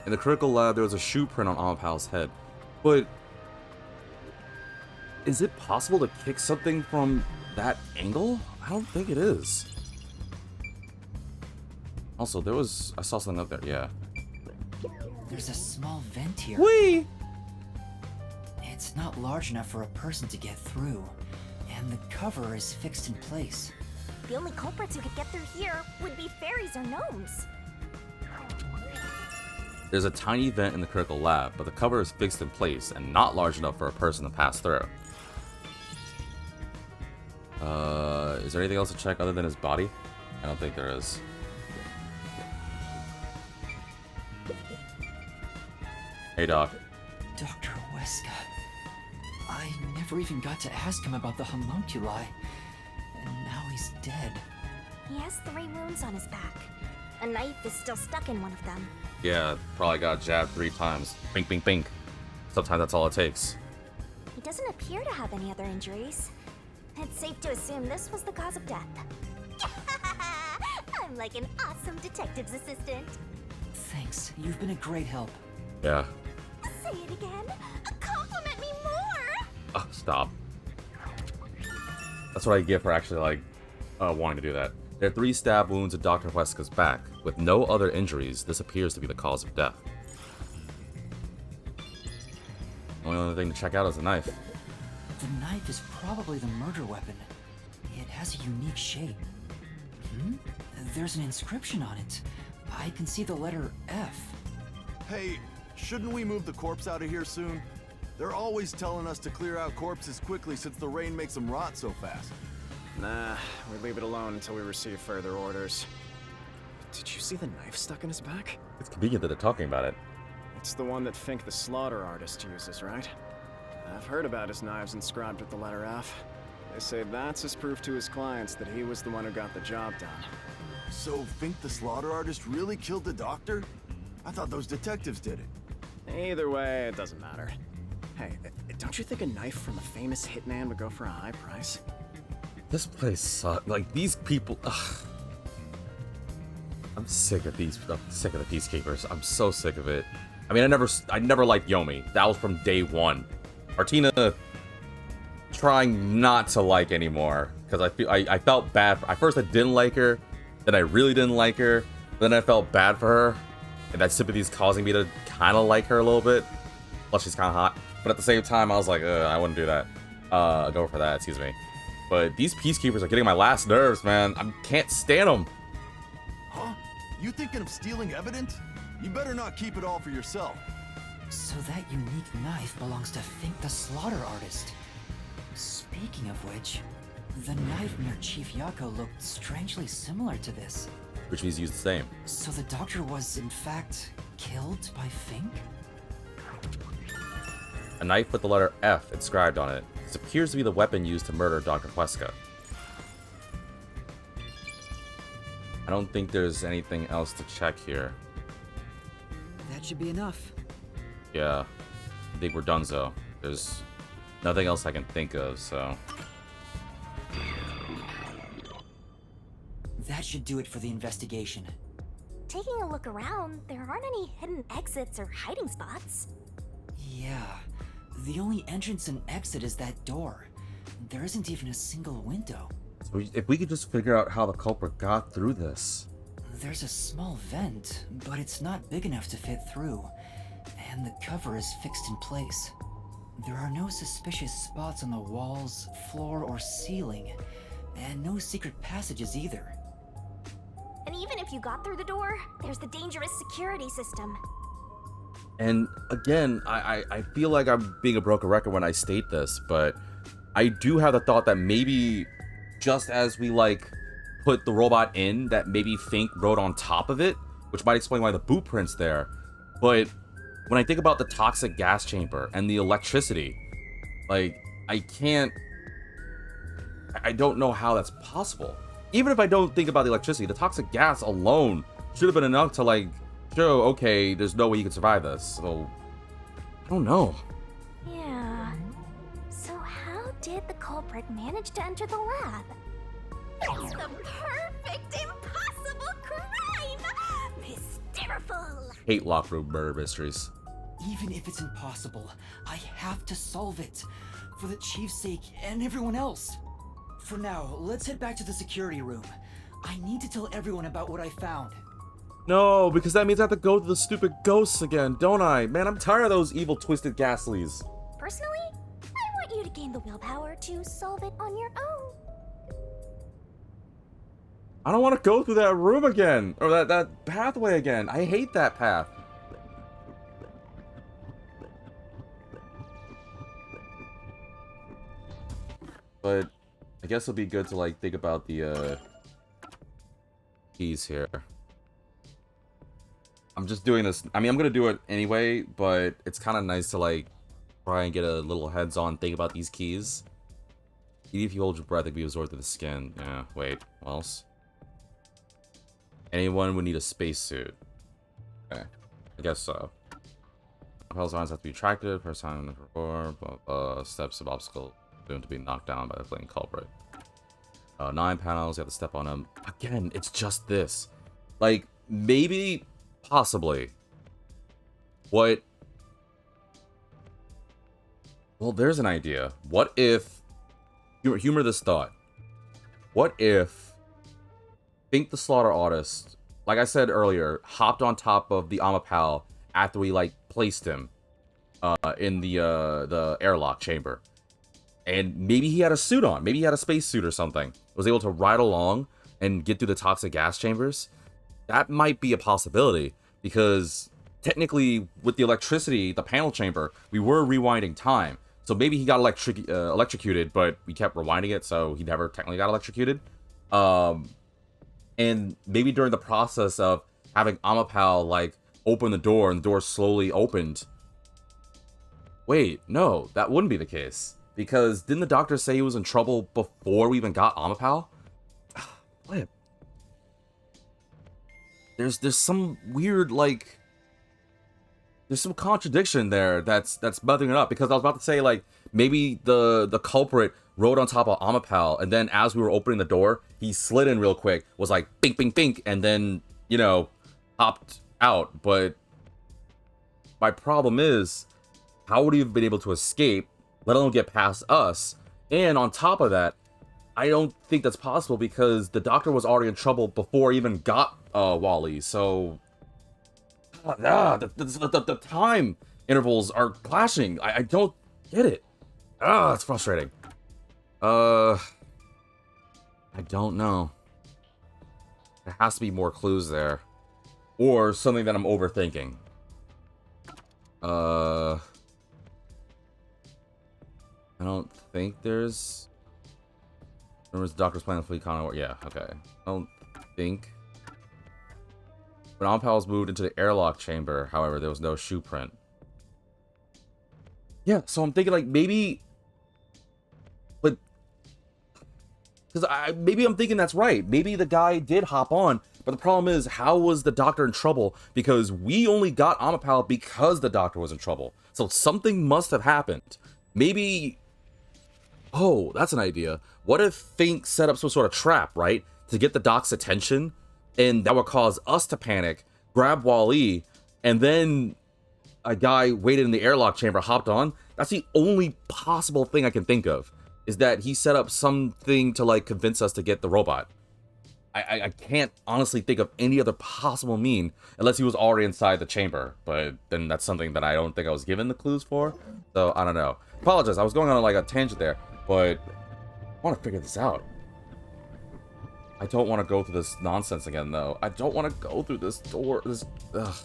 In the critical lab, there was a shoe print on Amapal's head. But... is it possible to kick something from that angle? I don't think it is. Also, I saw something up there, yeah. There's a small vent here. Whee! It's not large enough for a person to get through, and the cover is fixed in place. The only culprits who could get through here would be fairies or gnomes. There's a tiny vent in the critical lab, but the cover is fixed in place and not large enough for a person to pass through. Is there anything else to check other than his body? I don't think there is. Hey, Doc. Dr. Weska. I never even got to ask him about the homunculi, and now he's dead. He has 3 wounds on his back. A knife is still stuck in one of them. Yeah, probably got jabbed 3 times. Bink, bink, bink. Sometimes that's all it takes. He doesn't appear to have any other injuries. It's safe to assume this was the cause of death. I'm like an awesome detective's assistant. Thanks. You've been a great help. Yeah. Say it again. Compliment me more. Oh, stop. That's what I get for actually, like, wanting to do that. There are 3 stab wounds in Dr. Huesca's back. With no other injuries, this appears to be the cause of death. The only other thing to check out is the knife. The knife is probably the murder weapon. It has a unique shape. There's an inscription on it. I can see the letter F. Hey, shouldn't we move the corpse out of here soon? They're always telling us to clear out corpses quickly since the rain makes them rot so fast. Nah, we leave it alone until we receive further orders. Did you see the knife stuck in his back? It's convenient that they're talking about it. It's the one that Fink the slaughter artist uses, right? I've heard about his knives inscribed with the letter F. They say that's his proof to his clients that he was the one who got the job done. So Fink the slaughter artist really killed the doctor? I thought those detectives did it. Either way, it doesn't matter. Hey, don't you think a knife from a famous hitman would go for a high price? This place sucks. Like, these people... Ugh. I'm sick of these... I'm sick of the Peacekeepers. I'm so sick of it. I mean, I never liked Yomi. That was from day one. Martina... trying not to like anymore. Because I felt bad. At first, I didn't like her. Then I really didn't like her. Then I felt bad for her. And that sympathy is causing me to kind of like her a little bit. Plus, she's kind of hot. But at the same time, I was like, I wouldn't do that. Go for that, excuse me. But these Peacekeepers are getting my last nerves, man. I can't stand them. Huh? You thinking of stealing evidence? You better not keep it all for yourself. So that unique knife belongs to Fink the slaughter artist. Speaking of which, the knife near Chief Yako looked strangely similar to this. Which means use the same. So the doctor was, in fact, killed by Fink? A knife with the letter F inscribed on it. This appears to be the weapon used to murder Dr. Huesca. I don't think there's anything else to check here. That should be enough. Yeah, I think we're donezo. There's nothing else I can think of, so... That should do it for the investigation. Taking a look around, there aren't any hidden exits or hiding spots. Yeah, the only entrance and exit is that door. There isn't even a single window. So if we could just figure out how the culprit got through this. There's a small vent, but it's not big enough to fit through, and the cover is fixed in place. There are no suspicious spots on the walls, floor, or ceiling, and no secret passages either. And even if you got through the door, there's the dangerous security system. And again, I feel like I'm being a broken record when I state this, but I do have the thought that maybe just as we like put the robot in, that maybe Fink rode on top of it, which might explain why the boot print's there. But when I think about the toxic gas chamber and the electricity, like, I don't know how that's possible. Even if I don't think about the electricity, the toxic gas alone should have been enough to, like, show, okay, there's no way you can survive this. So, I don't know. Yeah. So how did the culprit manage to enter the lab? It's the perfect impossible crime! Mysteriful! Hate locker room murder mysteries. Even if it's impossible, I have to solve it. For the chief's sake and everyone else. For now, let's head back to the security room. I need to tell everyone about what I found. No, because that means I have to go through the stupid ghosts again, don't I? Man, I'm tired of those evil twisted ghastlies. Personally, I want you to gain the willpower to solve it on your own. I don't want to go through that room again, or that pathway again. I hate that path. But I guess it'll be good to like think about the keys here. I'm just doing this. I mean, I'm gonna do it anyway, but it's kind of nice to like try and get a little heads-on think about these keys. Even if you hold your breath, it can be absorbed through the skin. Yeah. Wait. What else? Anyone would need a spacesuit. Okay. I guess so. Repel signs have to be attractive. First time steps of obstacle doomed to be knocked down by the fleeing culprit. 9 panels, you have to step on them. Again, it's just this. Like, maybe, possibly, what... Well, there's an idea. What if... Humor this thought. What if... Fink the Slaughter Artist, like I said earlier, hopped on top of the Amapal after we, like, placed him in the airlock chamber. And maybe he had a suit on. Maybe he had a space suit or something. Was able to ride along and get through the toxic gas chambers. That might be a possibility. Because technically, with the electricity, the panel chamber, we were rewinding time. So maybe he got electrocuted, but we kept rewinding it, so he never technically got electrocuted. And maybe during the process of having Amapal, like, open the door, and the door slowly opened. Wait, no, that wouldn't be the case. Because didn't the doctor say he was in trouble before we even got Amapal? What? There's some weird, like... There's some contradiction there that's bothering it up. Because I was about to say, like, maybe the culprit rode on top of Amapal, and then as we were opening the door, he slid in real quick, was like, bink, bink, bink, and then, you know, hopped out. But my problem is, how would he have been able to escape, let alone get past us? And on top of that, I don't think that's possible because the doctor was already in trouble before he even got Wally. So the time intervals are clashing. I don't get it. It's frustrating. I don't know. There has to be more clues there, or something that I'm overthinking. I don't think there's... Remember, the doctor's playing the Fleet Con. Yeah, okay. I don't think... When Ampal was moved into the airlock chamber, however, there was no shoe print. Yeah, so I'm thinking, like, maybe... But... Because maybe I'm thinking that's right. Maybe the guy did hop on, but the problem is, how was the doctor in trouble? Because we only got Amapal because the doctor was in trouble. So something must have happened. Maybe... Oh, that's an idea. What if Fink set up some sort of trap, right? To get the doc's attention, and that would cause us to panic, grab Wall-E, and then a guy waited in the airlock chamber, hopped on? That's the only possible thing I can think of, is that he set up something to, like, convince us to get the robot. I can't honestly think of any other possible mean, unless he was already inside the chamber, but then that's something that I don't think I was given the clues for, so I don't know. Apologize, I was going on, like, a tangent there. But I want to figure this out. I don't want to go through this nonsense again, though. I don't want to go through this door. Ugh.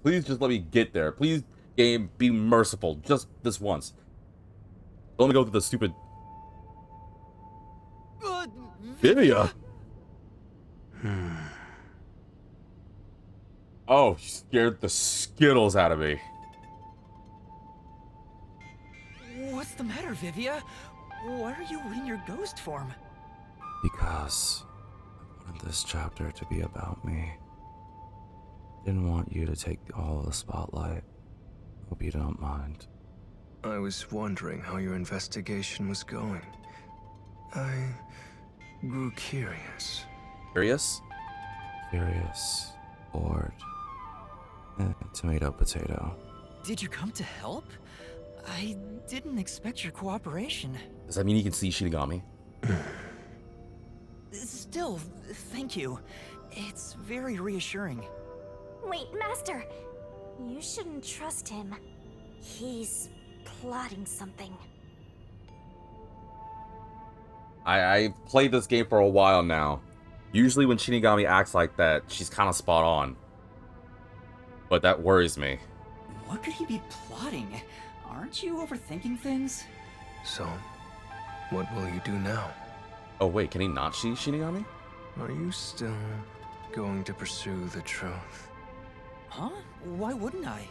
Please just let me get there. Please, game, be merciful. Just this once. Don't let me go through the stupid... Vivia! Oh, you scared the Skittles out of me. What's the matter, Vivia? Why are you in your ghost form? Because I wanted this chapter to be about me. Didn't want you to take all the spotlight. Hope you don't mind. I was wondering how your investigation was going. I grew curious. Curious? Curious. Bored. Tomato, potato. Did you come to help? I didn't expect your cooperation. Does that mean you can see Shinigami? Still, thank you. It's very reassuring. Wait, Master! You shouldn't trust him. He's plotting something. I've played this game for a while now. Usually when Shinigami acts like that, she's kind of spot on. But that worries me. What could he be plotting? Aren't you overthinking things? So, what will you do now? Oh wait, can he not see Shinigami? Are you still going to pursue the truth? Huh? Why wouldn't I?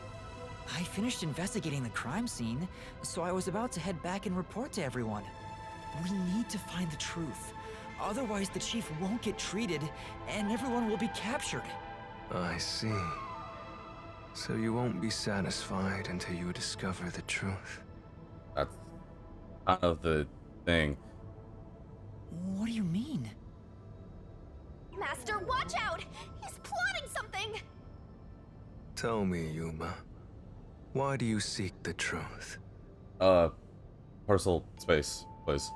I finished investigating the crime scene, so I was about to head back and report to everyone. We need to find the truth. Otherwise, the chief won't get treated, and everyone will be captured. I see. So you won't be satisfied until you discover the truth. That's kind of the thing. What do you mean? Master, watch out! He's plotting something! Tell me, Yuma, why do you seek the truth? Personal space, please.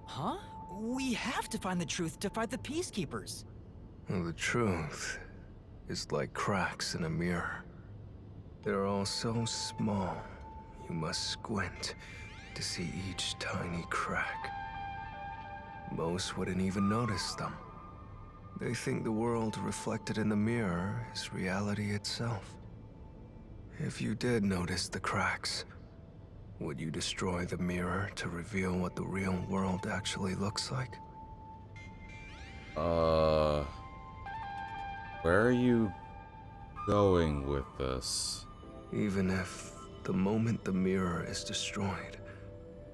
Huh? We have to find the truth to fight the Peacekeepers. Well, the truth is like cracks in a mirror. They're all so small, you must squint to see each tiny crack. Most wouldn't even notice them. They think the world reflected in the mirror is reality itself. If you did notice the cracks, would you destroy the mirror to reveal what the real world actually looks like? Where are you going with this? Even if the moment the mirror is destroyed,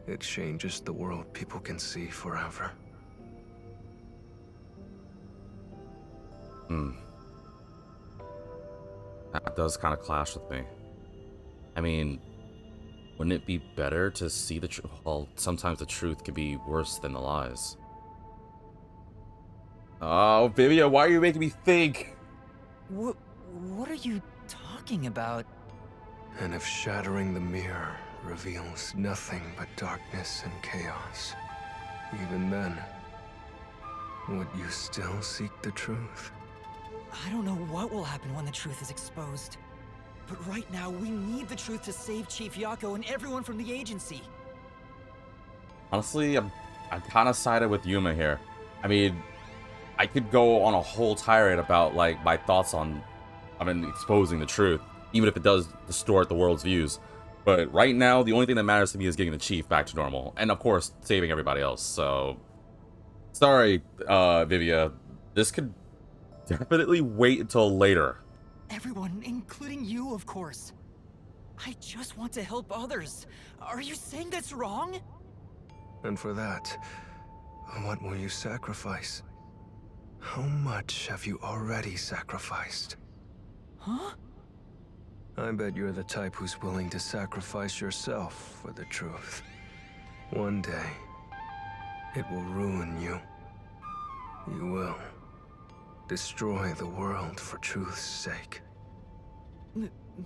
it changes the world people can see forever. That does kind of clash with me. I mean, wouldn't it be better to see the truth? Well, sometimes the truth can be worse than the lies. Oh, Vivian, why are you making me think? What are you talking about? And if shattering the mirror reveals nothing but darkness and chaos, even then, would you still seek the truth? I don't know what will happen when the truth is exposed. But right now, we need the truth to save Chief Yako and everyone from the agency. Honestly, I'm kind of sided with Yuma here. I mean, I could go on a whole tirade about, like, my thoughts on exposing the truth, even if it does distort the world's views. But right now, the only thing that matters to me is getting the chief back to normal. And, of course, saving everybody else. So, sorry, Vivia. This could definitely wait until later. Everyone, including you, of course. I just want to help others. Are you saying that's wrong? And for that, what will you sacrifice? How much have you already sacrificed? Huh? I bet you're the type who's willing to sacrifice yourself for the truth. One day, it will ruin you. You will destroy the world for truth's sake.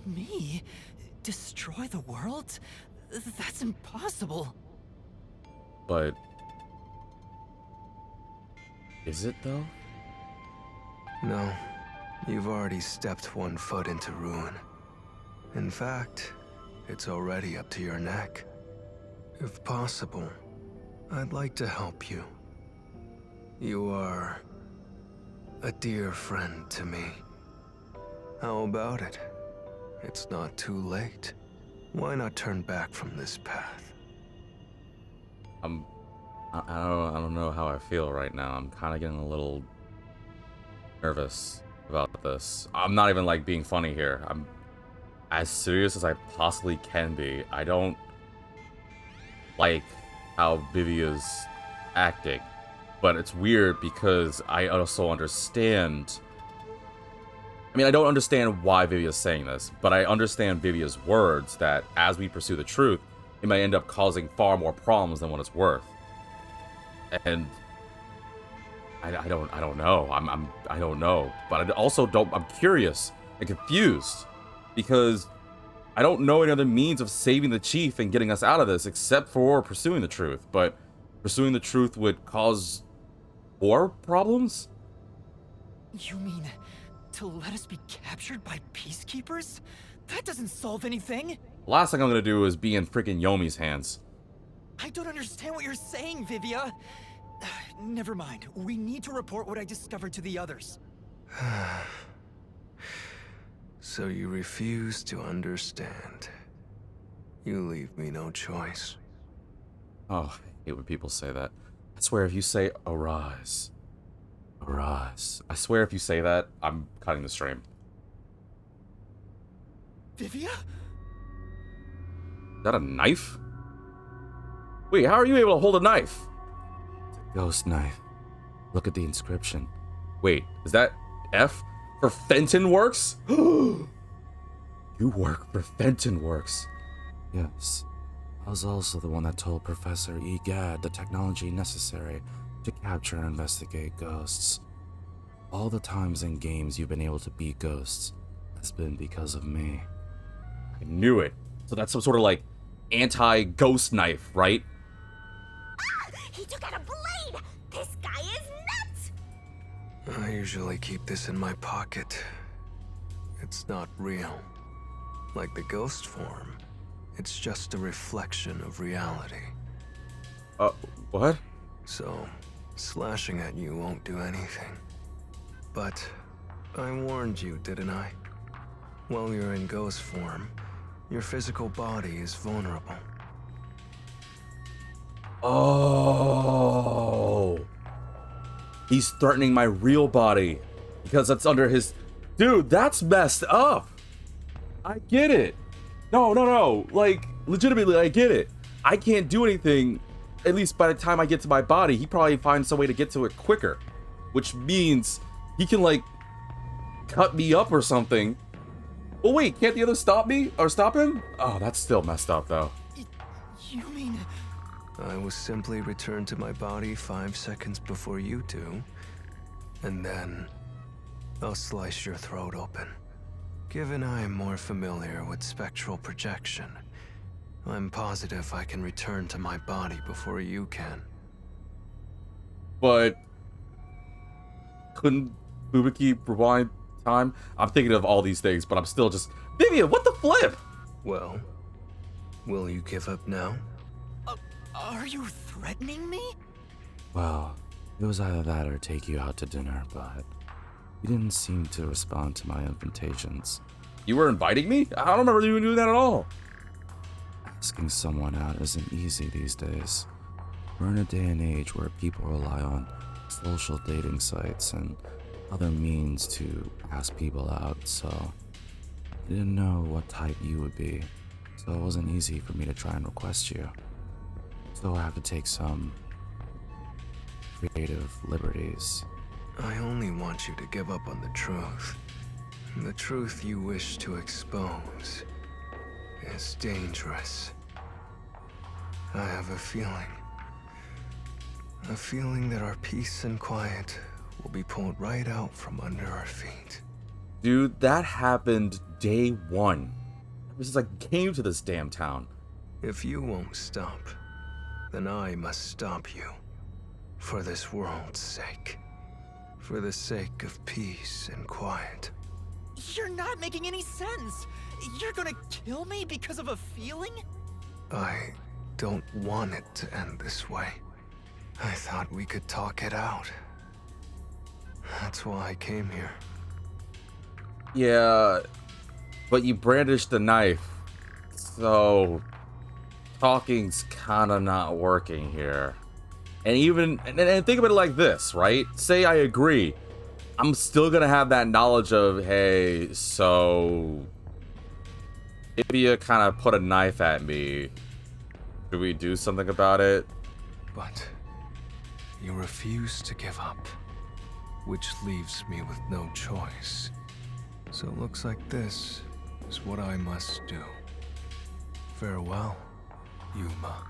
Me? Destroy the world? That's impossible. But is it, though? No, you've already stepped one foot into ruin. In fact, it's already up to your neck. If possible, I'd like to help you. You are a dear friend to me. How about it? It's not too late. Why not turn back from this path? I don't know how I feel right now. I'm kind of getting a little nervous about this. I'm not even, like, being funny here. I'm as serious as I possibly can be. I don't like how Vivia's acting, but it's weird because I also understand. I mean, I don't understand why Vivia's saying this, but I understand Vivia's words that as we pursue the truth, it may end up causing far more problems than what it's worth. And I don't know. I don't know, but I also don't. I'm curious and confused because I don't know any other means of saving the chief and getting us out of this except for pursuing the truth. But pursuing the truth would cause more problems? You mean to let us be captured by Peacekeepers? That doesn't solve anything. Last thing I'm gonna do is be in freaking Yomi's hands. I don't understand what you're saying, Vivia. Never mind. We need to report what I discovered to the others. So you refuse to understand. You leave me no choice. Oh, I hate when people say that. I swear if you say arise, arise. I swear if you say that, I'm cutting the stream. Vivia? Is that a knife? Wait, how are you able to hold a knife? It's a ghost knife. Look at the inscription. Wait, is that F for Fenton Works? You work for Fenton Works. Yes. I was also the one that told Professor Egad the technology necessary to capture and investigate ghosts. All the times in games you've been able to beat ghosts has been because of me. I knew it. So that's some sort of like anti-ghost knife, right? Ah! He took out a blade! This guy is nuts! I usually keep this in my pocket. It's not real. Like the ghost form, it's just a reflection of reality. What? So, slashing at you won't do anything. But I warned you, didn't I? While you're in ghost form, your physical body is vulnerable. Oh. He's threatening my real body because that's under his... Dude, that's messed up. I get it. No. Like, legitimately, I get it. I can't do anything, at least by the time I get to my body. He probably finds some way to get to it quicker, which means he can, like, cut me up or something. Well, wait, can't the other stop me or stop him? Oh, that's still messed up, though. You mean... I will simply return to my body 5 seconds before you do, and then I'll slice your throat open. Given I am more familiar with spectral projection, I'm positive I can return to my body before you can. But couldn't Bubiki rewind time? I'm thinking of all these things, but I'm still just... Vivian, what the flip? Well, will you give up now? Are you threatening me? Well, it was either that or take you out to dinner, but you didn't seem to respond to my invitations. You were inviting me? I don't remember you doing that at all. Asking someone out isn't easy these days. We're in a day and age where people rely on social dating sites and other means to ask people out, so I didn't know what type you would be, so it wasn't easy for me to try and request you. So I have to take some creative liberties. I only want you to give up on the truth. The truth you wish to expose is dangerous. I have a feeling that our peace and quiet will be pulled right out from under our feet. Dude, that happened day one. Ever since I came to this damn town. If you won't stop, then I must stop you. For this world's sake. For the sake of peace and quiet. You're not making any sense. You're gonna kill me because of a feeling? I don't want it to end this way. I thought we could talk it out. That's why I came here. Yeah, but you brandished the knife, so talking's kinda not working here. And even, and think of it like this, right? Say I agree. I'm still gonna have that knowledge of, hey, so if you kind of put a knife at me, should we do something about it? But you refuse to give up, which leaves me with no choice. So it looks like this is what I must do. Farewell, Yuma.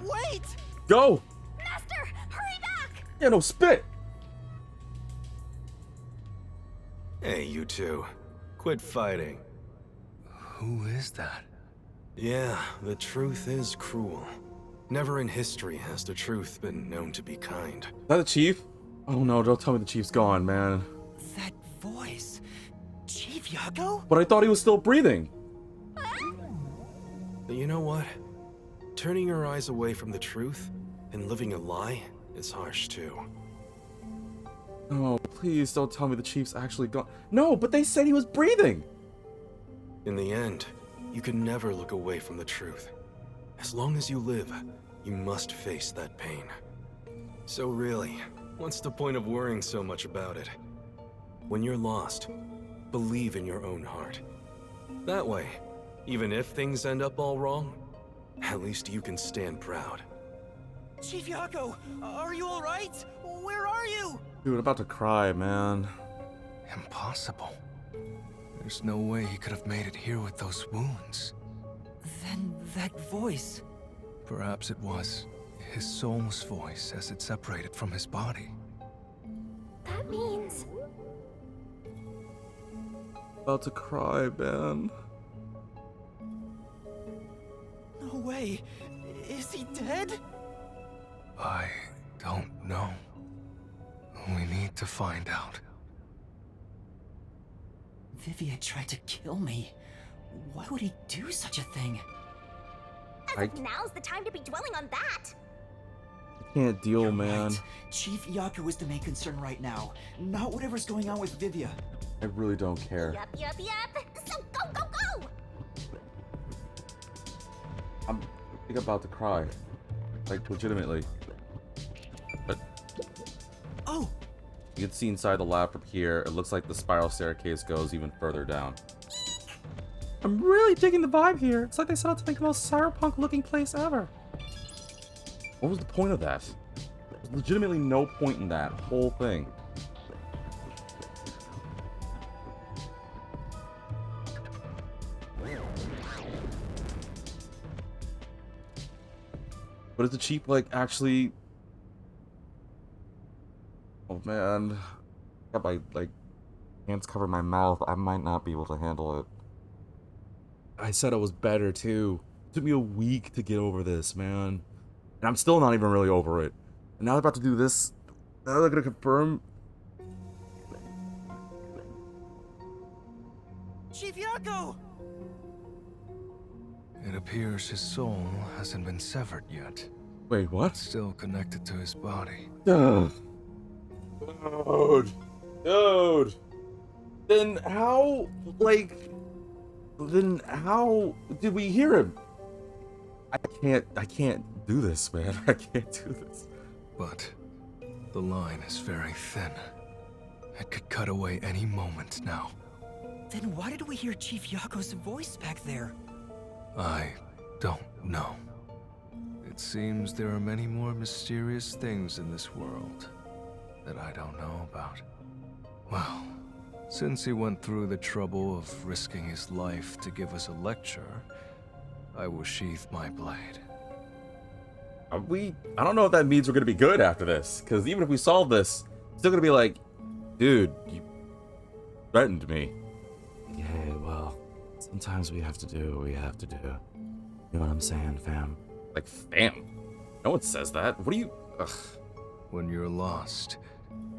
Wait! Go! Master, hurry back! Yeah, no, spit! Hey, you two. Quit fighting. Who is that? Yeah, the truth is cruel. Never in history has the truth been known to be kind. Is that the chief? Oh no, don't tell me the chief's gone, man. That voice. Chief Yago? But I thought he was still breathing. But you know what? Turning your eyes away from the truth and living a lie is harsh too. Oh, please don't tell me the chief's actually gone. No, but they said he was breathing. In the end, you can never look away from the truth. As long as you live, you must face that pain. So really, what's the point of worrying so much about it? When you're lost, believe in your own heart. That way, even if things end up all wrong, at least you can stand proud. Chief Yago, are you alright? Where are you? Dude, I'm about to cry, man. Impossible. There's no way he could have made it here with those wounds. Then that voice. Perhaps it was his soul's voice as it separated from his body. That means... About to cry, man. No way. Is he dead? I don't know. We need to find out. Vivia tried to kill me. Why would he do such a thing? As if now's the time to be dwelling on that. I can't deal, You're man. right. Chief Yaku is the main concern right now, not whatever's going on with Vivia. I really don't care. Yup. So go! I think I'm about to cry. Like, legitimately. But Oh! you can see inside the lab from here. It looks like the spiral staircase goes even further down. I'm really digging the vibe here. It's like they set out to make the most cyberpunk-looking place ever. What was the point of that? There's legitimately no point in that whole thing. But is the Chief, like, actually... Oh, man. Got my, like, hands cover my mouth. I might not be able to handle it. I said I was better, too. It took me a week to get over this, man. And I'm still not even really over it. And now they're about to do this. Now they're gonna confirm. Chief Yaku! It appears his soul hasn't been severed yet. Wait, what? It's still connected to his body. Dude. Then how, like... Then how did we hear him? I can't do this, man. I can't do this. But the line is very thin. It could cut away any moment now. Then why did we hear Chief Yaku's voice back there? I don't know. It seems there are many more mysterious things in this world that I don't know about. Well, since he went through the trouble of risking his life to give us a lecture, I will sheath my blade. I don't know if that means we're gonna be good after this, because even if we solve this, it's still gonna be like, dude, you threatened me. Yeah, well, sometimes we have to do what we have to do. You know what I'm saying, fam? Like, fam? No one says that. What do you... Ugh. When you're lost,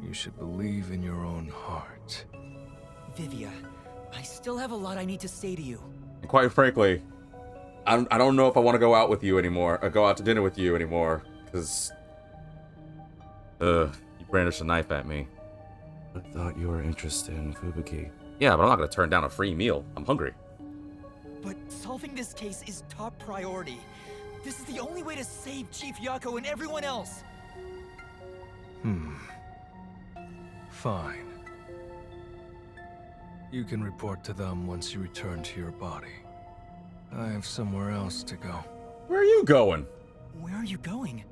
you should believe in your own heart. Vivia, I still have a lot I need to say to you. And quite frankly, I don't know if I want to go out with you anymore, or go out to dinner with you anymore, because... you brandished a knife at me. I thought you were interested in Fubuki. Yeah, but I'm not going to turn down a free meal. I'm hungry. But solving this case is top priority. This is the only way to save Chief Yaku and everyone else. Fine. You can report to them once you return to your body. I have somewhere else to go. Where are you going? Where are you going?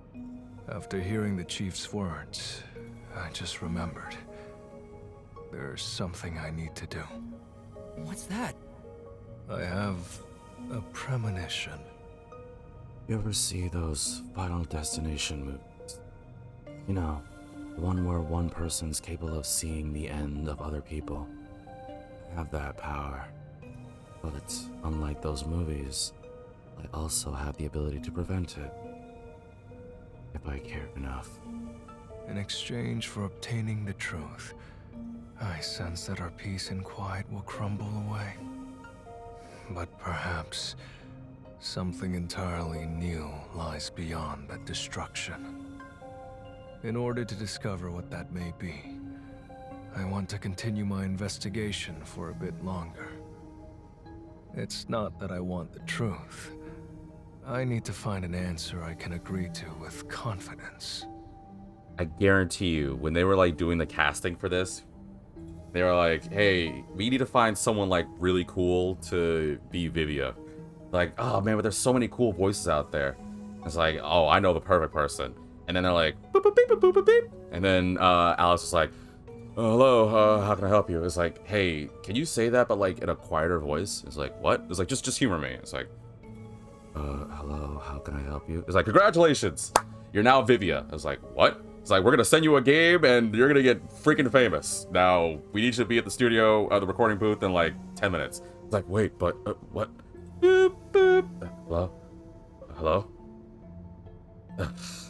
After hearing the Chief's words, I just remembered. There's something I need to do. What's that? I have a premonition. You ever see those Final Destination movies? You know, the one where one person's capable of seeing the end of other people. I have that power. But unlike those movies, I also have the ability to prevent it. If I care enough. In exchange for obtaining the truth, I sense that our peace and quiet will crumble away. But perhaps something entirely new lies beyond that destruction. In order to discover what that may be, I want to continue my investigation for a bit longer. It's not that I want the truth. I need to find an answer I can agree to with confidence. I guarantee you, when they were like doing the casting for this, they were like, hey, we need to find someone like really cool to be Vivia. Like, oh man, but there's so many cool voices out there. It's like, oh, I know the perfect person. And then they're like, boop, boop, beep, boop, boop, boop, beep. And then Alice was like, oh, hello, how can I help you? It's like, hey, can you say that, but like in a quieter voice? It's like, what? It's like, just humor me. It's like, hello, how can I help you? It's like, congratulations, you're now Vivia. I was like, what? It's like, we're gonna send you a game and you're gonna get freaking famous. Now, we need you to be at the studio, the recording booth in like 10 minutes. It's like, wait, but, what? Boop, boop. Hello? Hello? That's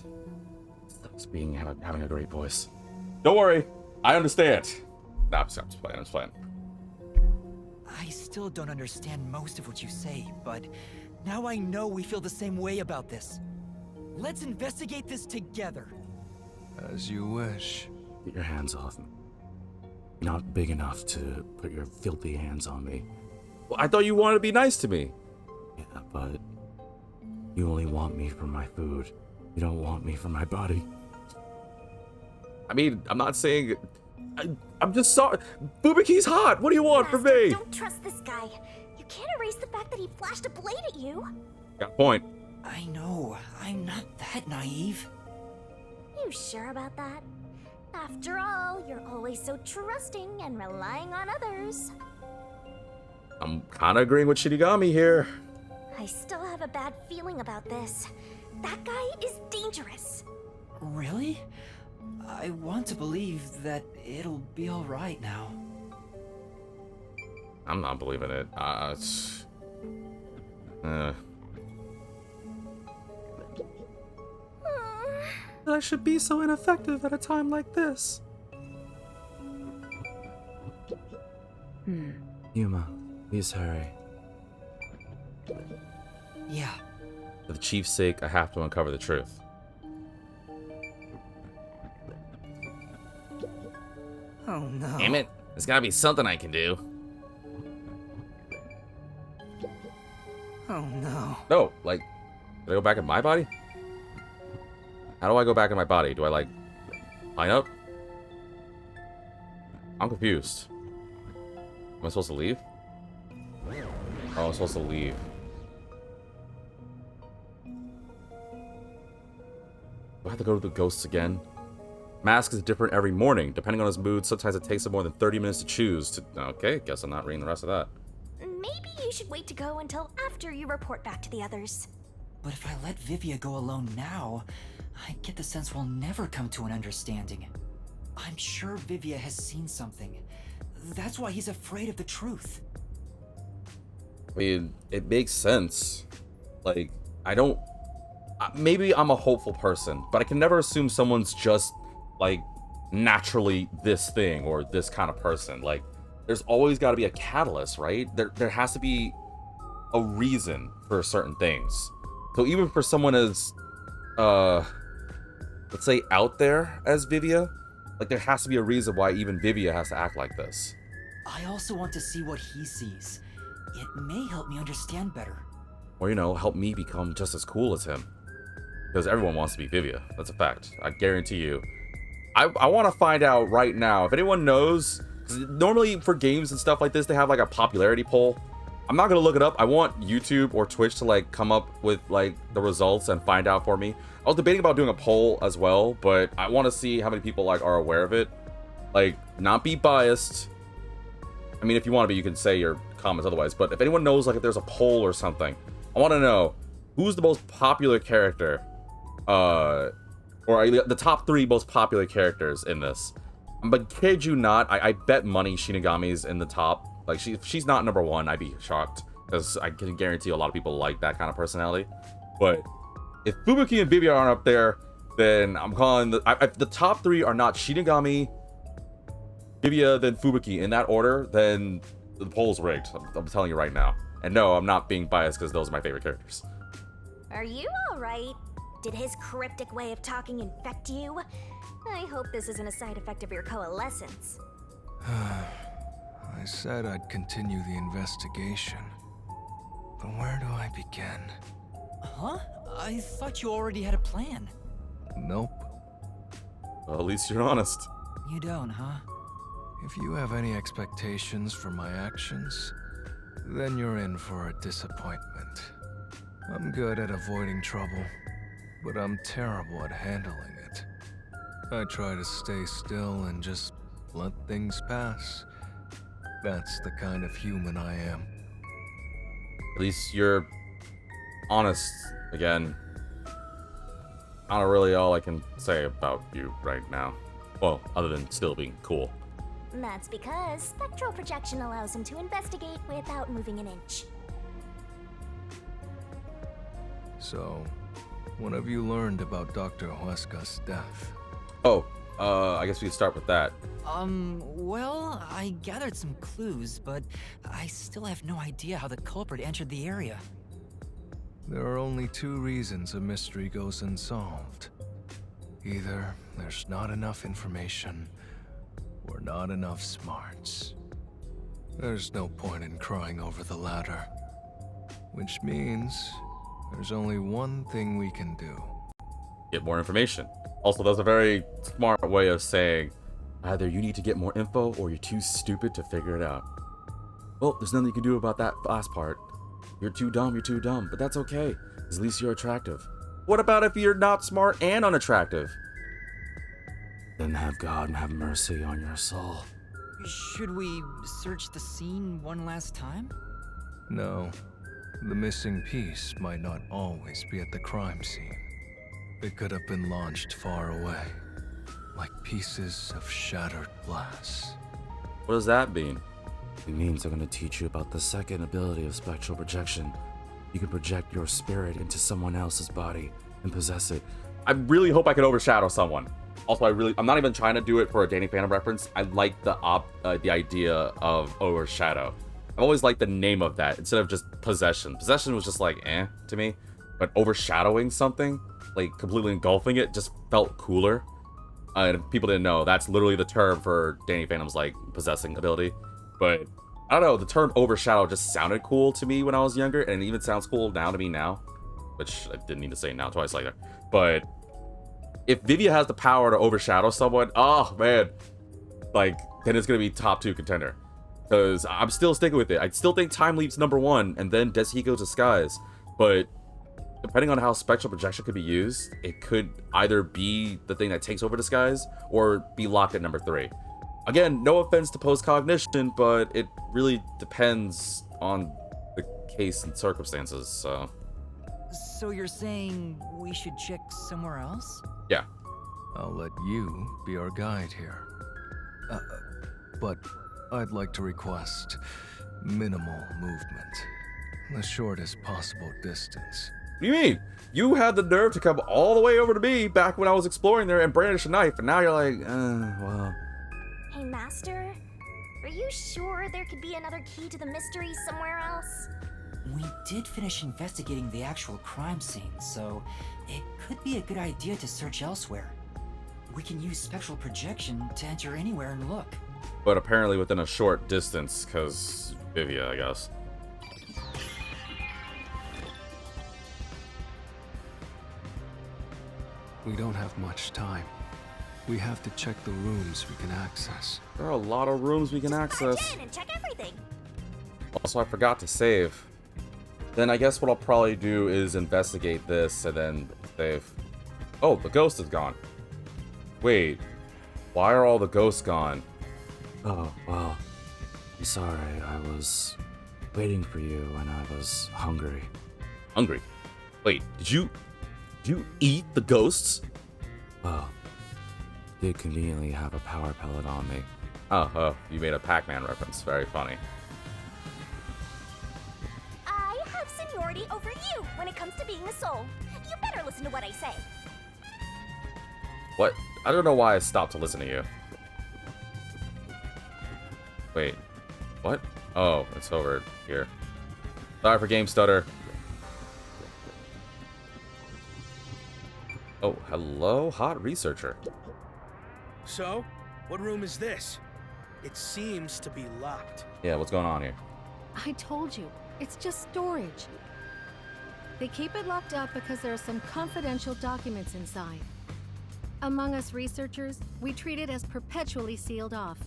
having a great voice. Don't worry, I understand. Nah, I'm just playing. I still don't understand most of what you say, but now I know we feel the same way about this. Let's investigate this together. As you wish. Get your hands off me. You're not big enough to put your filthy hands on me. Well, I thought you wanted to be nice to me. Yeah, but you only want me for my food. You don't want me for my body. I mean, I'm not saying... I'm just sorry. Bubiki's hot. What do you want from me? Don't trust this guy. You can't erase the fact that he flashed a blade at you. Got a point. I know. I'm not that naive. You sure about that? After all, you're always so trusting and relying on others. I'm kind of agreeing with Shinigami here. I still have a bad feeling about this. That guy is dangerous. Really? I want to believe that it'll be alright now. I'm not believing it. I should be so ineffective at a time like this. Yuma, please hurry. Yeah. For the chief's sake, I have to uncover the truth. Oh no. Damn it. There's gotta be something I can do. Oh no. No, like, did I go back in my body? How do I go back in my body? Do I, like, line up? I'm confused. Am I supposed to leave? Oh, I'm supposed to leave. Do I have to go to the ghosts again? Mask is different every morning, depending on his mood. Sometimes it takes him more than 30 minutes to choose to... Okay, guess I'm not reading the rest of that. Maybe you should wait to go until after you report back to the others. But if I let Vivia go alone now, I get the sense we'll never come to an understanding. I'm sure Vivia has seen something. That's why he's afraid of the truth. I mean, it makes sense. Like, I don't... Maybe I'm a hopeful person, but I can never assume someone's just, like, naturally this thing or this kind of person. Like, there's always got to be a catalyst, right? There has to be a reason for certain things. So even for someone as, let's say, out there as Vivia, like, there has to be a reason why even Vivia has to act like this. I also want to see what he sees. It may help me understand better. Or, you know, help me become just as cool as him. Because everyone wants to be Vivia. That's a fact. I guarantee you. I want to find out right now. If anyone knows... 'cause normally for games and stuff like this, they have, like, a popularity poll. I'm not going to look it up. I want YouTube or Twitch to, like, come up with, like, the results and find out for me. I was debating about doing a poll as well, but I want to see how many people, like, are aware of it. Like, not be biased. I mean, if you want to be, you can say your comments otherwise. But if anyone knows, like, if there's a poll or something, I want to know who's the most popular character, or the top 3 most popular characters in this. But kid you not, I bet money Shinigami's in the top. Like, if she's not number 1, I'd be shocked. Because I can guarantee a lot of people like that kind of personality. But if Fubuki and Vivia aren't up there, then I'm calling the top 3 are not Shinigami, Vivia, then Fubuki. In that order, then the poll's rigged. I'm telling you right now. And no, I'm not being biased because those are my favorite characters. Are you alright? Did his cryptic way of talking infect you? I hope this isn't a side effect of your coalescence. I said I'd continue the investigation. But where do I begin? Huh? I thought you already had a plan. Nope. Well, at least you're honest. You don't, huh? If you have any expectations for my actions, then you're in for a disappointment. I'm good at avoiding trouble. but I'm terrible at handling it. I try to stay still and just let things pass. That's the kind of human I am. At least you're honest again. Not really all I can say about you right now. Well, other than still being cool. That's because spectral projection allows him to investigate without moving an inch. So, what have you learned about Dr. Huesca's death? Oh, I guess we could start with that. Well, I gathered some clues, but I still have no idea how the culprit entered the area. There are only two reasons a mystery goes unsolved. Either there's not enough information, or not enough smarts. There's no point in crying over the latter. Which means there's only one thing we can do. Get more information. Also, that's a very smart way of saying either you need to get more info or you're too stupid to figure it out. Well, there's nothing you can do about that last part. You're too dumb, but that's okay, 'cause at least you're attractive. What about if you're not smart and unattractive? Then have God have mercy on your soul. Should we search the scene one last time? No, the missing piece might not always be at the crime scene. It could have been launched far away, like pieces of shattered glass. What does that mean? It means I'm going to teach you about the second ability of spectral projection. You can project your spirit into someone else's body and possess it. I really hope I can overshadow someone. Also, I'm not even trying to do it for a Danny Phantom reference. I like the idea of overshadow. I've always liked the name of that instead of just possession. Possession was just like, to me. But overshadowing something, like completely engulfing it, just felt cooler. And if people didn't know, that's literally the term for Danny Phantom's like possessing ability. But I don't know, the term overshadow just sounded cool to me when I was younger, and it even sounds cool now to me now. Which I didn't need to say now twice later. But if Vivia has the power to overshadow someone, oh man, like then it's gonna be top 2 contender. Because I'm still sticking with it. I still think Time Leap's #1, and then Deshiko's Disguise. But depending on how spectral projection could be used, it could either be the thing that takes over Disguise or be locked at #3. Again, no offense to post-cognition, but it really depends on the case and circumstances, so... So you're saying we should check somewhere else? Yeah. I'll let you be our guide here. But I'd like to request minimal movement. The shortest possible distance. What do you mean? You had the nerve to come all the way over to me back when I was exploring there and brandish a knife, and now you're like, well... Hey, Master, are you sure there could be another key to the mystery somewhere else? We did finish investigating the actual crime scene, so it could be a good idea to search elsewhere. We can use spectral projection to enter anywhere and look. But apparently within a short distance, because Vivia, I guess. We don't have much time. We have to check the rooms we can access. There are a lot of rooms we can access. Barge in and check everything. Also, I forgot to save. Then I guess what I'll probably do is investigate this and then save. Oh, the ghost is gone. Wait, why are all the ghosts gone? Oh, well, I'm sorry. I was waiting for you and I was hungry. Hungry? Wait, did you eat the ghosts? Well, I did conveniently have a power pellet on me. Oh, you made a Pac-Man reference. Very funny. I have seniority over you when it comes to being a soul. You better listen to what I say. What? I don't know why I stopped to listen to you. Wait, what? Oh, it's over here. Sorry for game stutter. Oh, hello, hot researcher. So, what room is this? It seems to be locked. Yeah, what's going on here? I told you, it's just storage. They keep it locked up because there are some confidential documents inside. Among us researchers, we treat it as perpetually sealed off.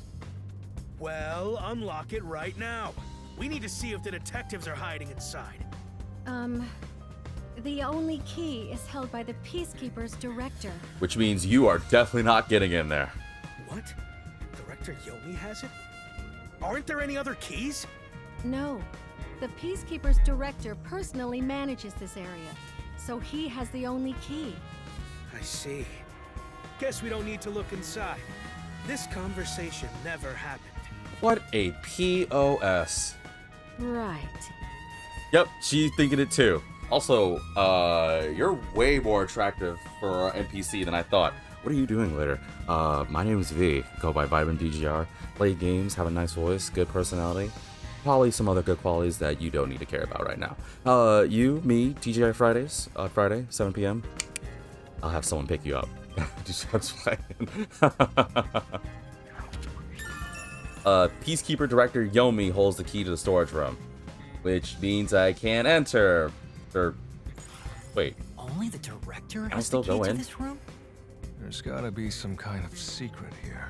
Well, unlock it right now. We need to see if the detectives are hiding inside. The only key is held by the Peacekeeper's director. Which means you are definitely not getting in there. What? Director Yomi has it? Aren't there any other keys? No. The Peacekeeper's director personally manages this area, so he has the only key. I see. Guess we don't need to look inside. This conversation never happened. What a POS. Right. Yep, she's thinking it too. Also, you're way more attractive for an NPC than I thought. What are you doing later? My name is V. Go by Vitamin DGR. Play games, have a nice voice, good personality. Probably some other good qualities that you don't need to care about right now. You, me, TGI Fridays, Friday, 7 p.m. I'll have someone pick you up. Just playing. Peacekeeper Director Yomi holds the key to the storage room, which means I can't enter. Or wait. Only the director Can I has still the key go to in? this room? There's gotta be some kind of secret here.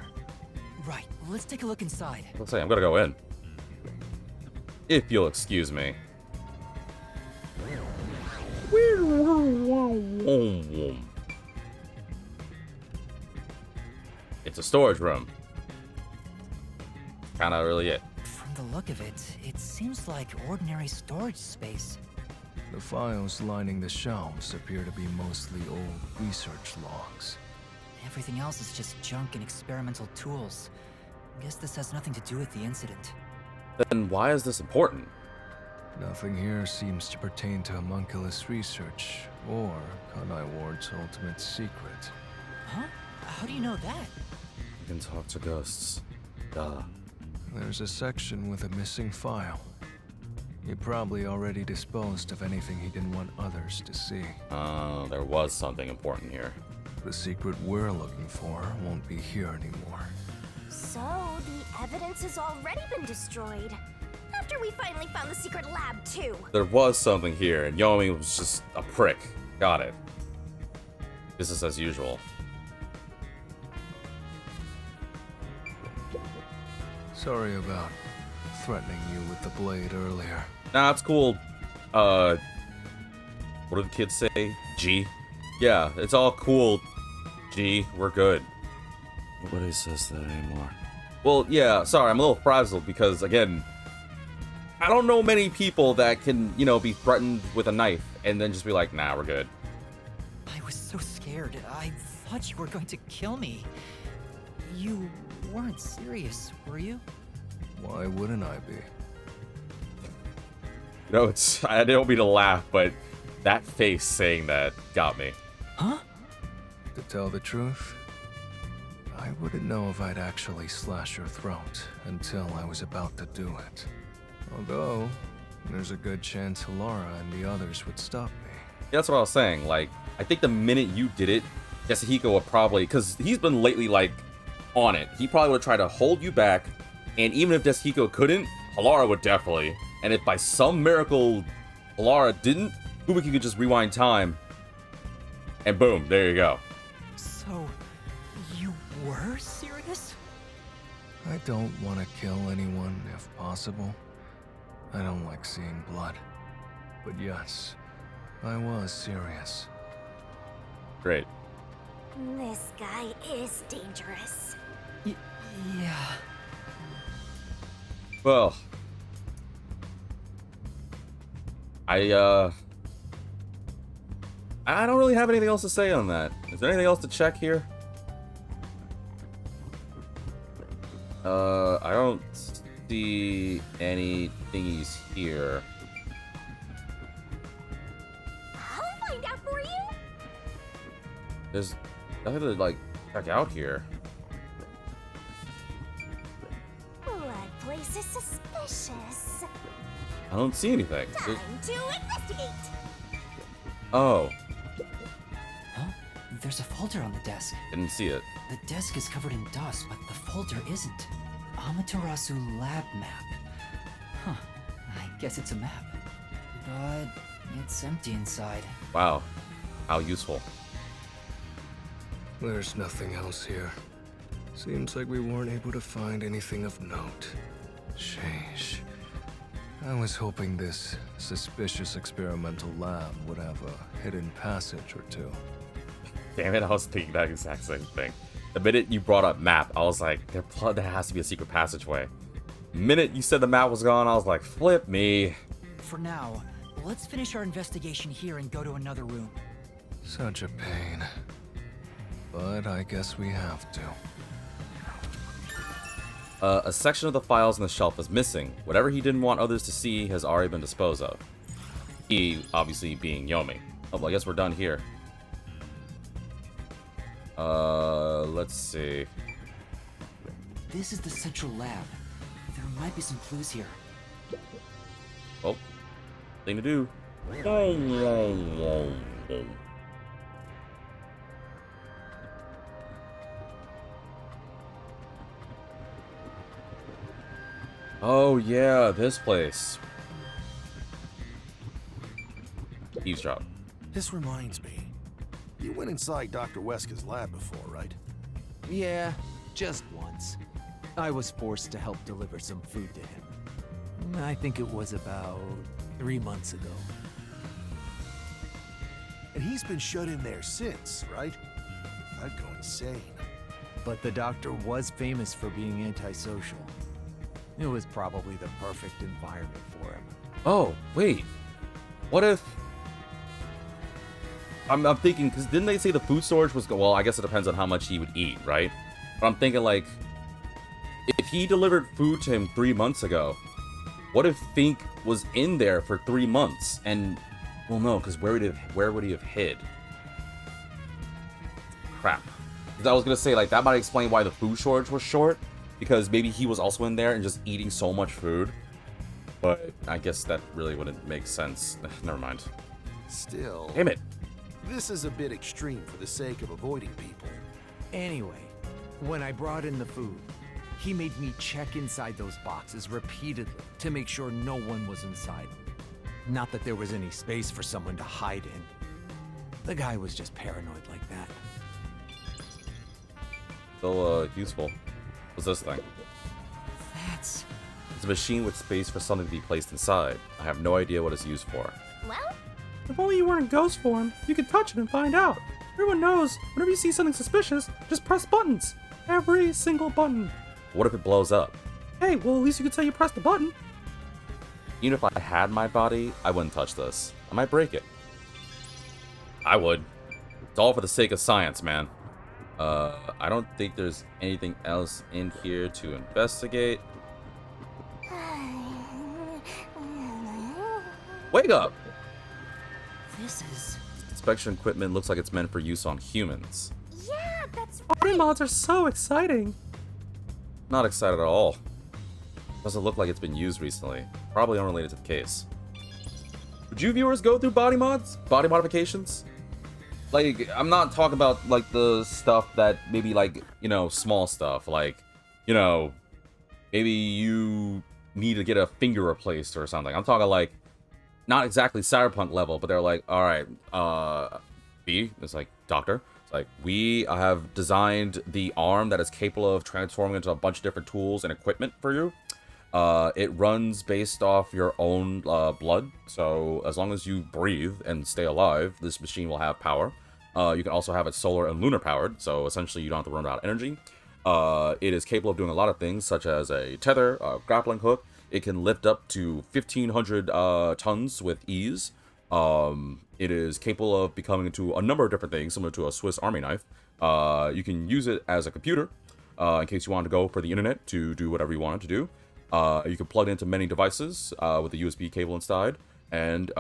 Right, let's take a look inside. Let's say I'm gonna go in. If you'll excuse me. It's a storage room. Kinda really it. From the look of it, it seems like ordinary storage space. The files lining the shelves appear to be mostly old research logs. Everything else is just junk and experimental tools. Guess this has nothing to do with the incident. Then why is this important? Nothing here seems to pertain to homunculus research or Kanai Ward's ultimate secret. Huh? How do you know that? You can talk to ghosts. Duh. There's a section with a missing file. He probably already disposed of anything he didn't want others to see. There was something important here. The secret we're looking for won't be here anymore. So, the evidence has already been destroyed. After we finally found the secret lab, too. There was something here, and Yomi was just a prick. Got it. Business as usual. Sorry about threatening you with the blade earlier. Nah, it's cool. What do the kids say? G? Yeah, it's all cool. G, we're good. Nobody says that anymore. Well, yeah, sorry, I'm a little frazzled because, again, I don't know many people that can, you know, be threatened with a knife and then just be like, nah, we're good. I was so scared. I thought you were going to kill me. You weren't serious, were you? Why wouldn't I be? You know, I don't mean to laugh, but that face saying that got me. Huh? To tell the truth, I wouldn't know if I'd actually slash your throat until I was about to do it. Although, there's a good chance Lara and the others would stop me. Yeah, that's what I was saying. Like, I think the minute you did it, Yasuhiko would probably, because he's been lately, like, on it. He probably would try to hold you back, and even if Yasuhiko couldn't, Halara would definitely. And if by some miracle Halara didn't, Fumiki could just rewind time, and boom, there you go. So, you were serious? I don't want to kill anyone if possible. I don't like seeing blood. But yes, I was serious. Great. This guy is dangerous. Yeah. Well, I don't really have anything else to say on that. Is there anything else to check here? I don't see any thingies here. I'll find out for you. There's nothing to, like, check out here. That place is suspicious. I don't see anything. Time to investigate. Oh, Huh? There's a folder on the desk. didn't see it. The desk is covered in dust, but the folder isn't. Amaterasu lab map. Huh. I guess it's a map. But it's empty inside. Wow, how useful. There's nothing else here. Seems like we weren't able to find anything of note. Sheesh. I was hoping this suspicious experimental lab would have a hidden passage or two. Damn it, I was thinking that exact same thing. The minute you brought up map, I was like, there has to be a secret passageway. The minute you said the map was gone, I was like, flip me. For now, let's finish our investigation here and go to another room. Such a pain. But I guess we have to. A section of the files on the shelf is missing. Whatever he didn't want others to see has already been disposed of. He, obviously, being Yomi. Oh, well, I guess we're done here. Let's see. This is the central lab. There might be some clues here. Oh, thing to do. Oh yeah, this place. Eavesdrop. This reminds me. You went inside Dr. Weska's lab before, right? Yeah, just once. I was forced to help deliver some food to him. I think it was about 3 months ago. And he's been shut in there since, right? I'd go insane. But the doctor was famous for being antisocial. It was probably the perfect environment for him. Oh, wait. What if... I'm thinking, because didn't they say the food storage was... Well, I guess it depends on how much he would eat, right? But I'm thinking, like, if he delivered food to him 3 months ago, what if Fink was in there for 3 months? And, well, no, because where would he have hid? Crap. Because I was going to say, like, that might explain why the food storage was short. Because maybe he was also in there and just eating so much food. But I guess that really wouldn't make sense. Never mind. Still... Damn it. This is a bit extreme for the sake of avoiding people. Anyway, when I brought in the food, he made me check inside those boxes repeatedly to make sure no one was inside. Not that there was any space for someone to hide in. The guy was just paranoid like that. Still, useful. What's this thing? That's... It's a machine with space for something to be placed inside. I have no idea what it's used for. Well, If only you weren't in ghost form, you could touch it and find out. Everyone knows, whenever you see something suspicious, just press buttons. Every single button. What if it blows up? Hey, well, at least you could say you pressed the button. Even if I had my body, I wouldn't touch this. I might break it. I would. It's all for the sake of science, man. I don't think there's anything else in here to investigate. Wake up! This is... Inspection equipment looks like it's meant for use on humans. yeah, that's Party right. mods are so exciting. Not excited at all. Doesn't look like it's been used recently. Probably unrelated to the case. Would you viewers go through body mods? Body modifications? Like, I'm not talking about, like, the stuff that maybe, like, you know, small stuff. Like, you know, maybe you need to get a finger replaced or something. I'm talking, like, not exactly cyberpunk level, but they're like, alright, B, it's like, doctor. It's like, we have designed the arm that is capable of transforming into a bunch of different tools and equipment for you. It runs based off your own blood, so as long as you breathe and stay alive, this machine will have power. You can also have it solar and lunar powered, so essentially you don't have to run out of energy. It is capable of doing a lot of things, such as a tether, a grappling hook. It can lift up to 1,500 tons with ease. It is capable of becoming into a number of different things, similar to a Swiss Army knife. You can use it as a computer, in case you want to go for the internet to do whatever you wanted to do. You can plug it into many devices with a USB cable inside. And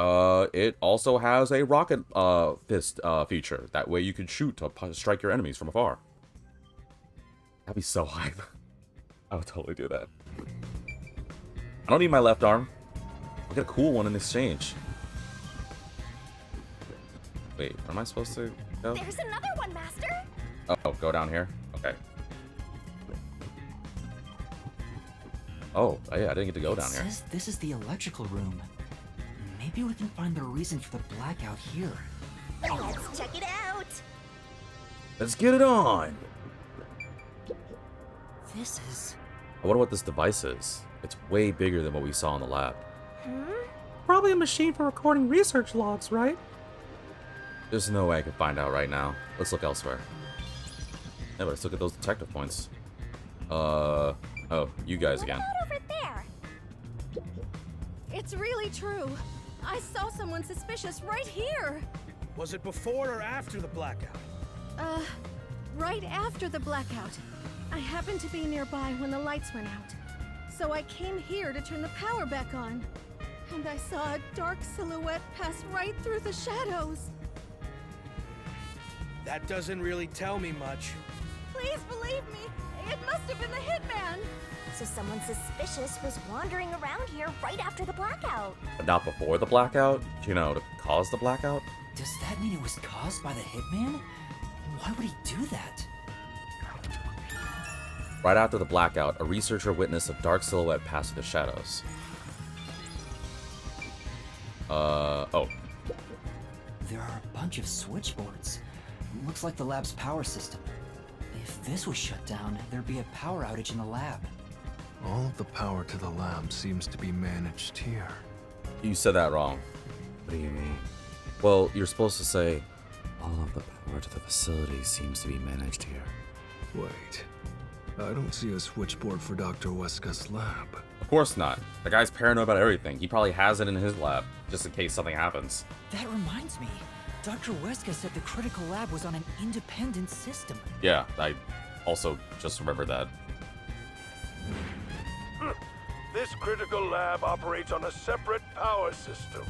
it also has a rocket fist feature. That way you can shoot to strike your enemies from afar. That'd be so hype. I would totally do that. I don't need my left arm. I'll get a cool one in exchange. Wait, where am I supposed to go? There's another one, Master. Oh, go down here? Okay. Oh, yeah, I didn't get to go down here. Says this is the electrical room. Maybe we can find the reason for the blackout here. Let's check it out. Let's get it on! This is... I wonder what this device is. It's way bigger than what we saw in the lab. Probably a machine for recording research logs, right? There's no way I can find out right now. Let's look elsewhere. Yeah, but let's look at those detective points. Oh, you guys again. Over there. It's really true. I saw someone suspicious right here. Was it before or after the blackout? Right after the blackout. I happened to be nearby when the lights went out. So I came here to turn the power back on. And I saw a dark silhouette pass right through the shadows. That doesn't really tell me much. Please believe me, it must have been the hitman. So someone suspicious was wandering around here right after the blackout. But not before the blackout? You know, to cause the blackout? Does that mean it was caused by the hitman? Why would he do that? Right after the blackout, a researcher witnessed a dark silhouette pass through the shadows. Oh. There are a bunch of switchboards. Looks like the lab's power system. If this was shut down, there'd be a power outage in the lab. All of the power to the lab seems to be managed here. You said that wrong. What do you mean? Well, you're supposed to say, all of the power to the facility seems to be managed here. Wait. I don't see a switchboard for Dr. Weska's lab. Of course not. The guy's paranoid about everything. He probably has it in his lab, just in case something happens. That reminds me. Dr. Weska said the critical lab was on an independent system. Yeah, I also just remembered that. This critical lab operates on a separate power system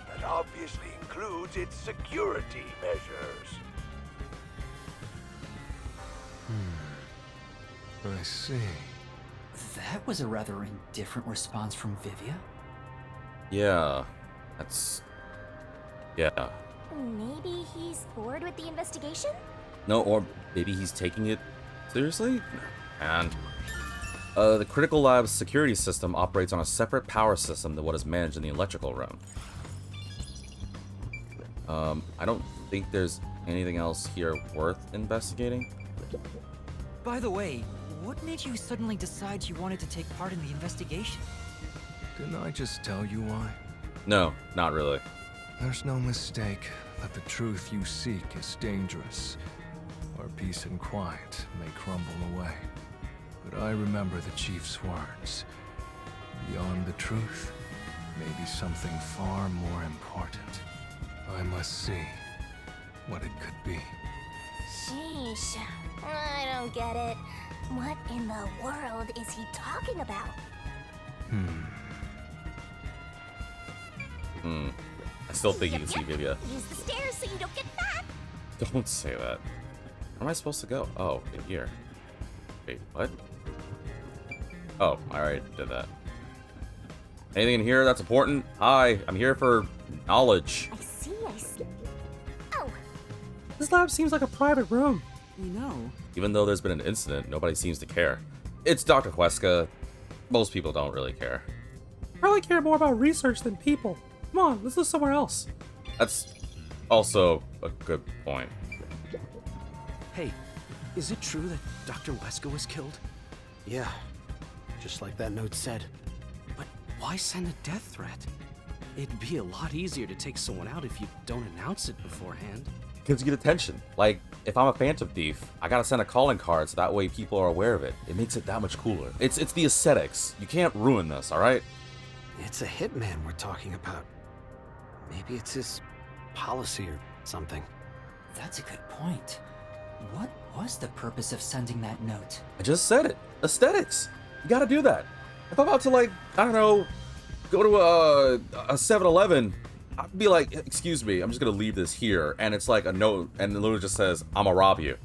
that obviously includes its security measures. I see. That was a rather indifferent response from Vivia. Yeah, that's... Yeah. Maybe he's bored with the investigation? No, or maybe he's taking it seriously? And the critical lab's security system operates on a separate power system than what is managed in the electrical room. I don't think there's anything else here worth investigating. By the way, what made you suddenly decide you wanted to take part in the investigation? Didn't I just tell you why? No, not really. There's no mistake that the truth you seek is dangerous, or peace and quiet may crumble away. But I remember the Chief's words. Beyond the truth may be something far more important. I must see what it could be. Sheesh. I don't get it. What in the world is he talking about? I still think you can see Vivia. Use the stairs so you don't get fat. Don't say that. Where am I supposed to go? Oh, in here. Wait, what? Oh, I already did that. Anything in here that's important? Hi, I'm here for knowledge. I see. Oh! This lab seems like a private room. You know. Even though there's been an incident, nobody seems to care. It's Dr. Weska. Most people don't really care. Probably care more about research than people. Come on, let's look somewhere else. That's also a good point. Hey, is it true that Dr. Weska was killed? Yeah, just like that note said. But why send a death threat? It'd be a lot easier to take someone out if you don't announce it beforehand. Because you get attention. Like, if I'm a Phantom Thief, I gotta send a calling card so that way people are aware of it. It makes it that much cooler. It's the aesthetics. You can't ruin this, alright? It's a hitman we're talking about. Maybe it's his policy or something. That's a good point. What was the purpose of sending that note? I just said it. Aesthetics. You gotta do that. If I'm about to, like, I don't know, go to a 7-Eleven, I'd be like, excuse me, I'm just gonna leave this here. And it's like a note, and it literally just says, I'ma rob you.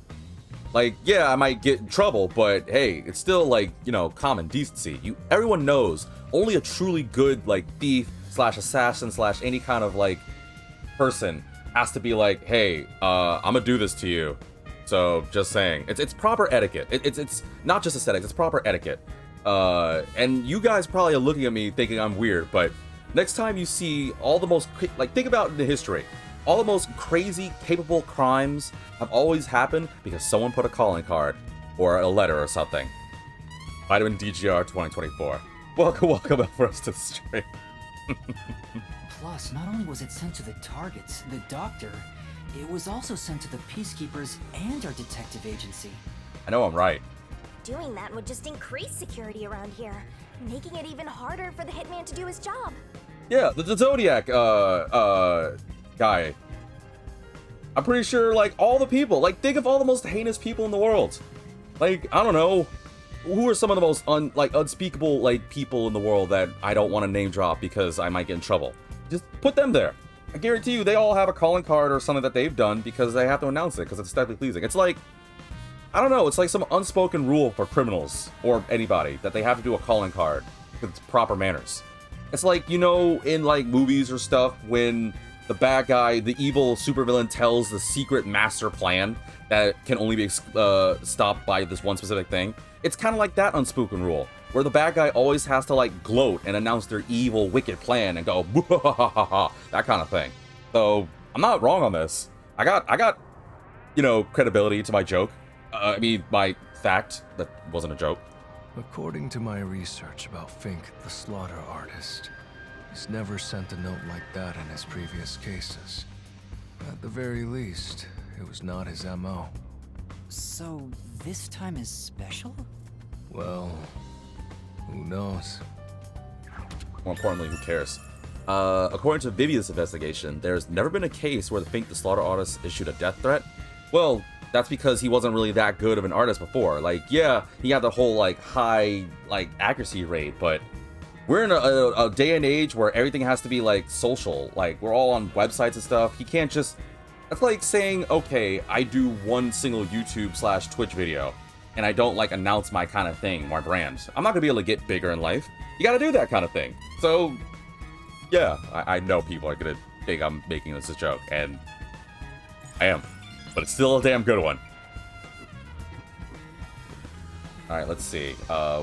Like, yeah, I might get in trouble, but hey, it's still like, you know, common decency. Everyone knows only a truly good, like, thief slash assassin slash any kind of, like, person has to be like, hey, I'm gonna do this to you. So, just saying. It's proper etiquette. It's not just aesthetics, it's proper etiquette. And you guys probably are looking at me thinking I'm weird, but next time you see all the most, like, think about the history. All the most crazy, capable crimes have always happened because someone put a calling card or a letter or something. Vitamin DGR 2024. Welcome back for us to the stream. Plus, not only was it sent to the targets, the doctor, it was also sent to the Peacekeepers and our detective agency. I know I'm right. Doing that would just increase security around here, making it even harder for the hitman to do his job. Yeah, the Zodiac guy. I'm pretty sure, like, all the people, like, think of all the most heinous people in the world. Like, I don't know, who are some of the most unspeakable, like, people in the world that I don't want to name drop because I might get in trouble. Just put them there. I guarantee you they all have a calling card or something that they've done because they have to announce it because it's aesthetically pleasing. It's like, I don't know, it's like some unspoken rule for criminals or anybody that they have to do a calling card with proper manners. It's like, you know, in like movies or stuff when the bad guy, the evil supervillain tells the secret master plan that can only be stopped by this one specific thing. It's kind of like that unspoken rule, where the bad guy always has to like gloat and announce their evil, wicked plan and go, that kind of thing. So I'm not wrong on this. I got, you know, credibility to my joke. I mean, my fact that wasn't a joke. According to my research about Fink, the slaughter artist, he's never sent a note like that in his previous cases. At the very least, it was not his MO. So, this time is special? Well, who knows? More importantly, who cares? According to Vivian's investigation, there's never been a case where the Fink, the slaughter artist, issued a death threat. Well, that's because he wasn't really that good of an artist before. Like, yeah, he had the whole, like, high, like, accuracy rate, but we're in a day and age where everything has to be, like, social. Like, we're all on websites and stuff. He can't just... That's like saying, okay, I do one single YouTube/Twitch video, and I don't, like, announce my kind of thing, my brand. I'm not gonna be able to get bigger in life. You gotta do that kind of thing. So, yeah, I know people are gonna think I'm making this a joke, and I am. But it's still a damn good one. Alright, let's see.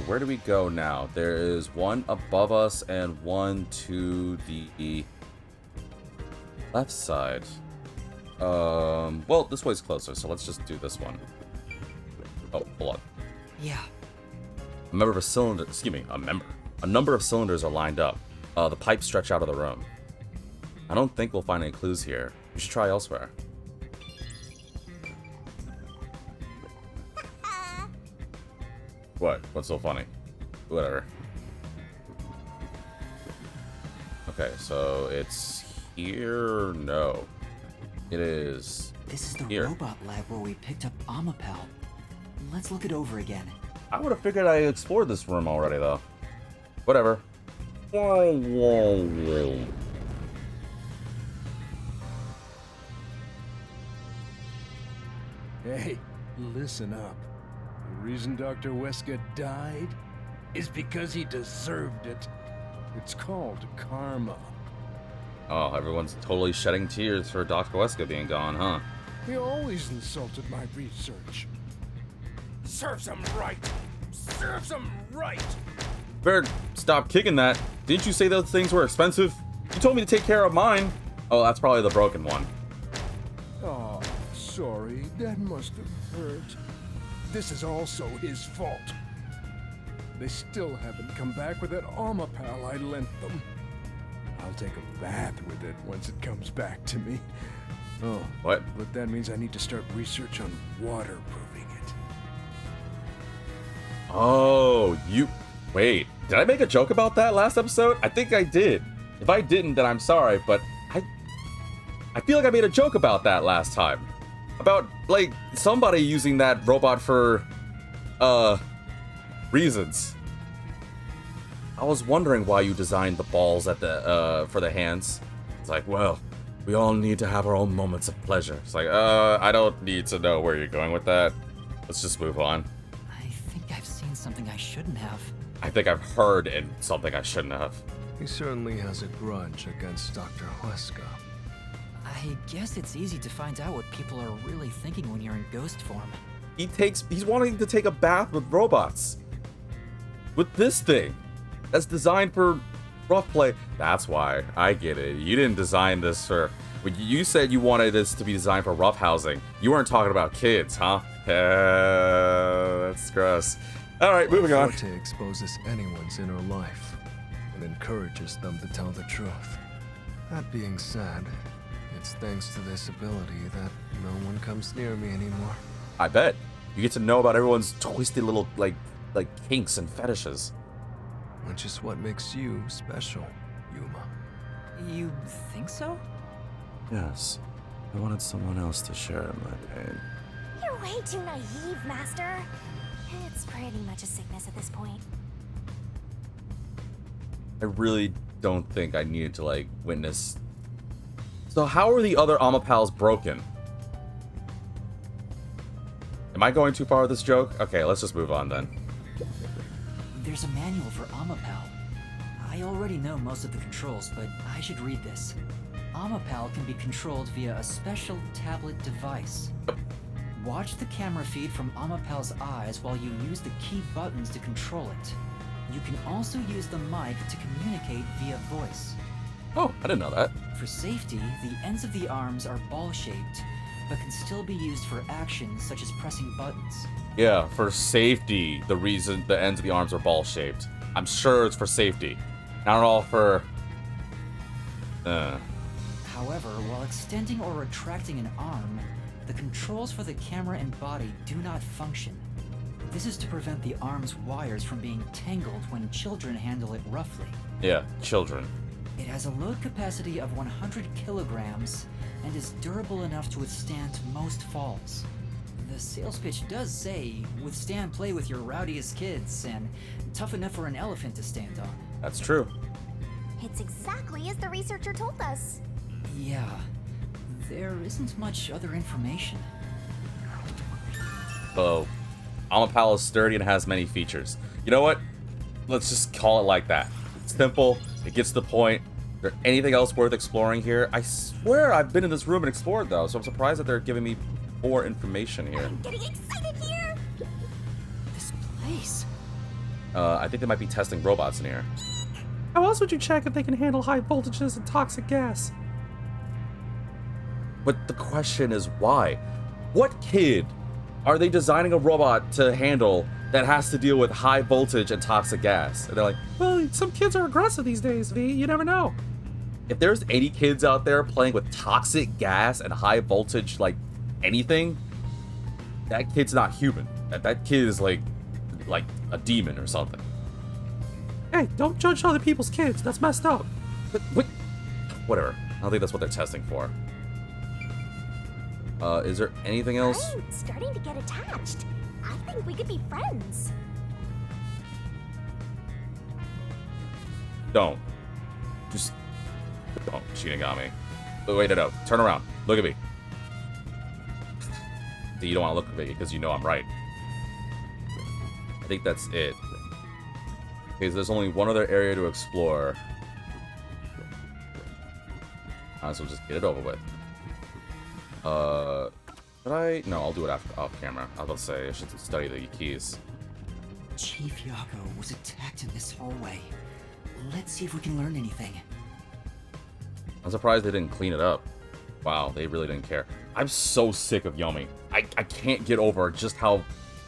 Where do we go now? There is one above us and one to the left side. Well, this way's closer, so let's just do this one. Oh, hold on. Yeah. A number of cylinders are lined up. The pipes stretch out of the room. I don't think we'll find any clues here. We should try elsewhere. What? What's so funny? Whatever. Okay, so it's here. No, it is. This is the here. robot lab where we picked up Amapel. Let's look it over again. I would have figured I explored this room already, though. Whatever. Hey, listen up. The reason Dr. Wesker died is because he deserved it. It's called karma. Oh, everyone's totally shedding tears for Dr. Wesker being gone, huh? He always insulted my research. Serves him right. Serves him right. Better stop kicking that. Didn't you say those things were expensive? You told me to take care of mine. Oh, that's probably the broken one. Oh, sorry. That must have hurt. This is also his fault. They still haven't come back with that Amapal I lent them. I'll take a bath with it once it comes back to me. Oh, what? But that means I need to start research on waterproofing it. Oh, you... Wait, did I make a joke about that last episode? I think I did. If I didn't, then I'm sorry, but I feel like I made a joke about that last time. About, like, somebody using that robot for, reasons. I was wondering why you designed the balls at the, for the hands. It's like, well, we all need to have our own moments of pleasure. It's like, I don't need to know where you're going with that. Let's just move on. I think I've seen something I shouldn't have. I think I've heard in something I shouldn't have. He certainly has a grudge against Dr. Wesker. I guess it's easy to find out what people are really thinking when you're in ghost form. He's wanting to take a bath with robots. With this thing. That's designed for rough play. That's why. I get it. You didn't design this for... When you said you wanted this to be designed for rough housing, you weren't talking about kids, huh? That's gross. Alright, moving on. To exposes anyone's inner life. and encourages them to tell the truth. That being said, it's thanks to this ability that no one comes near me anymore. I bet. You get to know about everyone's twisted little, like kinks and fetishes. Which is what makes you special, Yuma. You think so? Yes. I wanted someone else to share my pain. You're way too naive, Master. It's pretty much a sickness at this point. I really don't think I needed to, like, witness. So how are the other Amapals broken? Am I going too far with this joke? Okay, let's just move on then. There's a manual for Amapal. I already know most of the controls, but I should read this. Amapal can be controlled via a special tablet device. Watch the camera feed from Amapal's eyes while you use the key buttons to control it. You can also use the mic to communicate via voice. Oh, I didn't know that. For safety, the ends of the arms are ball-shaped, but can still be used for actions such as pressing buttons. Yeah, for safety, the reason the ends of the arms are ball-shaped. I'm sure it's for safety. Not at all for... However, while extending or retracting an arm, the controls for the camera and body do not function. This is to prevent the arm's wires from being tangled when children handle it roughly. Yeah, children. It has a load capacity of 100 kilograms and is durable enough to withstand most falls. The sales pitch does say, withstand play with your rowdiest kids and tough enough for an elephant to stand on. That's true. It's exactly as the researcher told us. Yeah, there isn't much other information. So, Amapal is sturdy and has many features. You know what? Let's just call it like that. It's simple, it gets to the point. Is there anything else worth exploring here? I swear I've been in this room and explored though, so I'm surprised that they're giving me more information here. I'm getting excited here! This place. I think they might be testing robots in here. How else would you check if they can handle high voltages and toxic gas? But the question is why? What kid are they designing a robot to handle that has to deal with high voltage and toxic gas? And they're like, Well, some kids are aggressive these days, V. You never know. if there's any kids out there playing with toxic gas and high voltage, like anything, that kid's not human. That kid is like a demon or something. Hey, don't judge other people's kids. That's messed up. But whatever. I don't think that's what they're testing for. Is there anything else? I'm starting to get attached. I think we could be friends. Don't. Just don't. Shinigami. Wait, no. Turn around. Look at me. You don't want to look at me because you know I'm right. I think that's it. Okay, so there's only one other area to explore. Might as well just get it over with. Should I? No, I'll do it off camera. I was about to say I should study the keys. Chief Yako was attacked in this hallway. Let's see if we can learn anything. I'm surprised they didn't clean it up. Wow, they really didn't care. I'm so sick of Yomi. I can't get over just how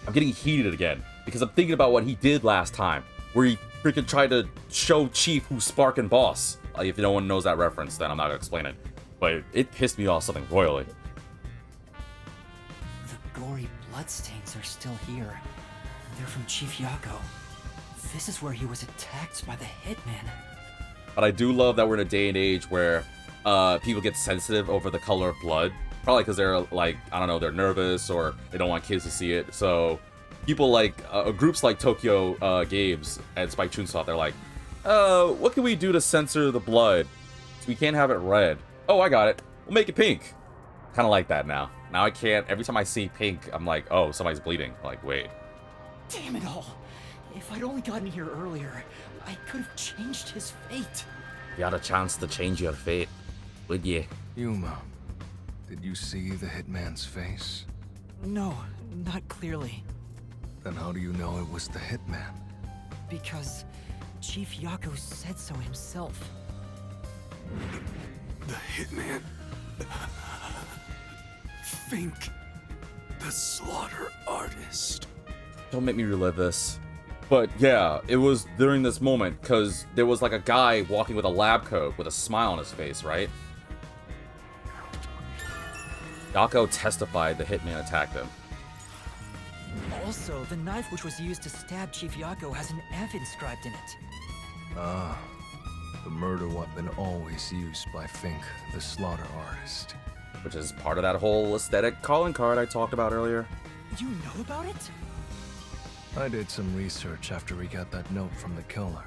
I'm getting heated again because I'm thinking about what he did last time, where he freaking tried to show Chief who's Spark and Boss. If no one knows that reference, then I'm not gonna explain it. But it pissed me off something royally. The gory bloodstains are still here. They're from Chief Yako. This is where he was attacked by the Hitman. But I do love that we're in a day and age where people get sensitive over the color of blood. Probably because they're like, I don't know, they're nervous or they don't want kids to see it. So people like, groups like Tokyo Games and Spike Chunsoft, they're like, what can we do to censor the blood? We can't have it red. Oh, I got it. We'll make it pink. Kind of like that now. Now I can't, every time I see pink, I'm like, oh, somebody's bleeding. Like, wait. Damn it all. If I'd only gotten here earlier, I could have changed his fate. You had a chance to change your fate, would you? Yuma, did you see the Hitman's face? No, not clearly. Then how do you know it was the Hitman? Because Chief Yako said so himself. The Hitman. Think. The slaughter artist. Don't make me relive this. But yeah, it was during this moment, because there was like a guy walking with a lab coat with a smile on his face, right? Yako testified the hitman attacked him. Also, the knife which was used to stab Chief Yako has an F inscribed in it. Ah, the murder weapon always used by Fink, the slaughter artist. Which is part of that whole aesthetic calling card I talked about earlier. You know about it? I did some research after we got that note from the killer.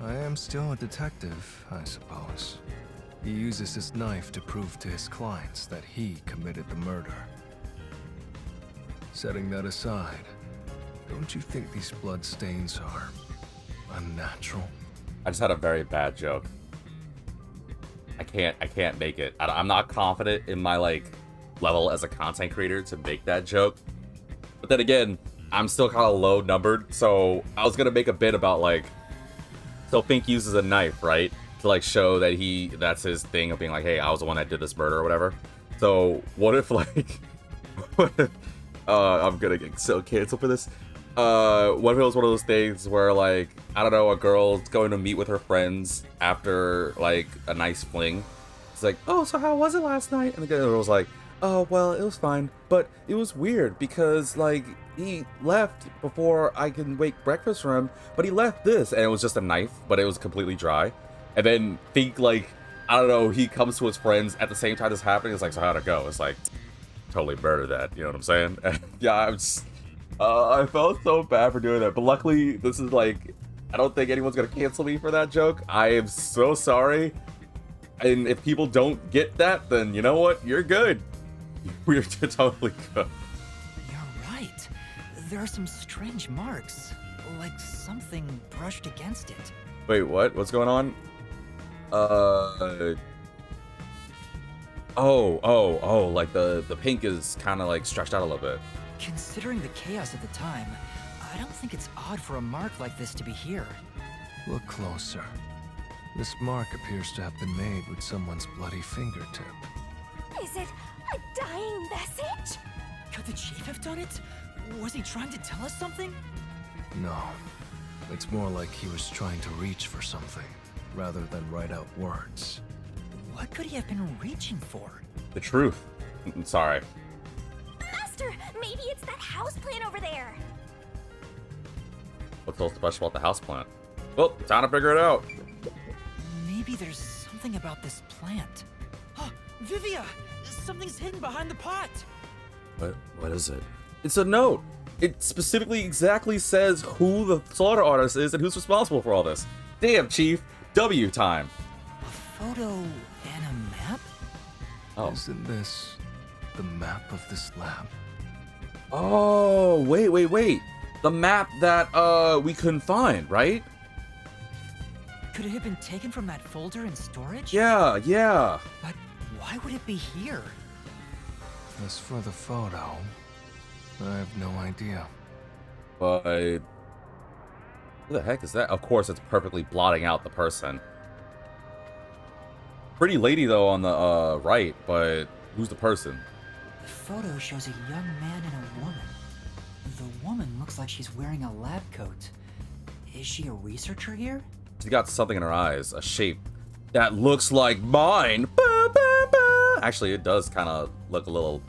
I am still a detective, I suppose. He uses his knife to prove to his clients that he committed the murder. Setting that aside, don't you think these blood stains are unnatural? I just had a very bad joke. I can't make it. I'm not confident in my like level as a content creator to make that joke. But then again, I'm still kind of low numbered, so I was gonna make a bit about like, so Fink uses a knife, right, to like show that that's his thing of being like, hey, I was the one that did this murder or whatever. So what if like, what if, I'm gonna get so canceled for this. What if it was one of those things where like, I don't know, a girl's going to meet with her friends after like a nice fling. It's like, oh, so how was it last night? And the girl was like, oh, well, it was fine, but it was weird because like he left before I can make breakfast for him, but he left this, and it was just a knife, but it was completely dry. And then think like, I don't know, he comes to his friends at the same time this happening. It's like, so how'd it go? It's like, totally murder that, you know what I'm saying? And yeah, I'm just, I felt so bad for doing that, but luckily this is like, I don't think anyone's gonna cancel me for that joke. I am so sorry. And if people don't get that, then you know what? You're good. We're totally good. You're right. There are some strange marks, like something brushed against it. Wait, what? What's going on? Oh, like the pink is kind of like stretched out a little bit. Considering the chaos at the time, I don't think it's odd for a mark like this to be here. Look closer. This mark appears to have been made with someone's bloody fingertip. Is it a dying message? Could the chief have done it? Was he trying to tell us something? No. It's more like he was trying to reach for something, rather than write out words. What could he have been reaching for? The truth. I'm sorry. Master, maybe it's that houseplant over there. What's so special about the houseplant? Well, time to figure it out. Maybe there's something about this plant. Oh, Vivia! Something's hidden behind the pot! What is it? It's a note. It specifically exactly says who the slaughter artist is and who's responsible for all this. Damn, Chief. W time. A photo and a map? Oh. Isn't this the map of this lab? Oh, wait. The map that we couldn't find, right? Could it have been taken from that folder in storage? Yeah. But why would it be here? As for the photo, I have no idea. But who the heck is that? Of course, it's perfectly blotting out the person. Pretty lady though on the right, but who's the person? The photo shows a young man and a woman. The woman looks like she's wearing a lab coat. Is she a researcher here? She's got something in her eyes, a shape that looks like mine. Actually, it does kind of look a little.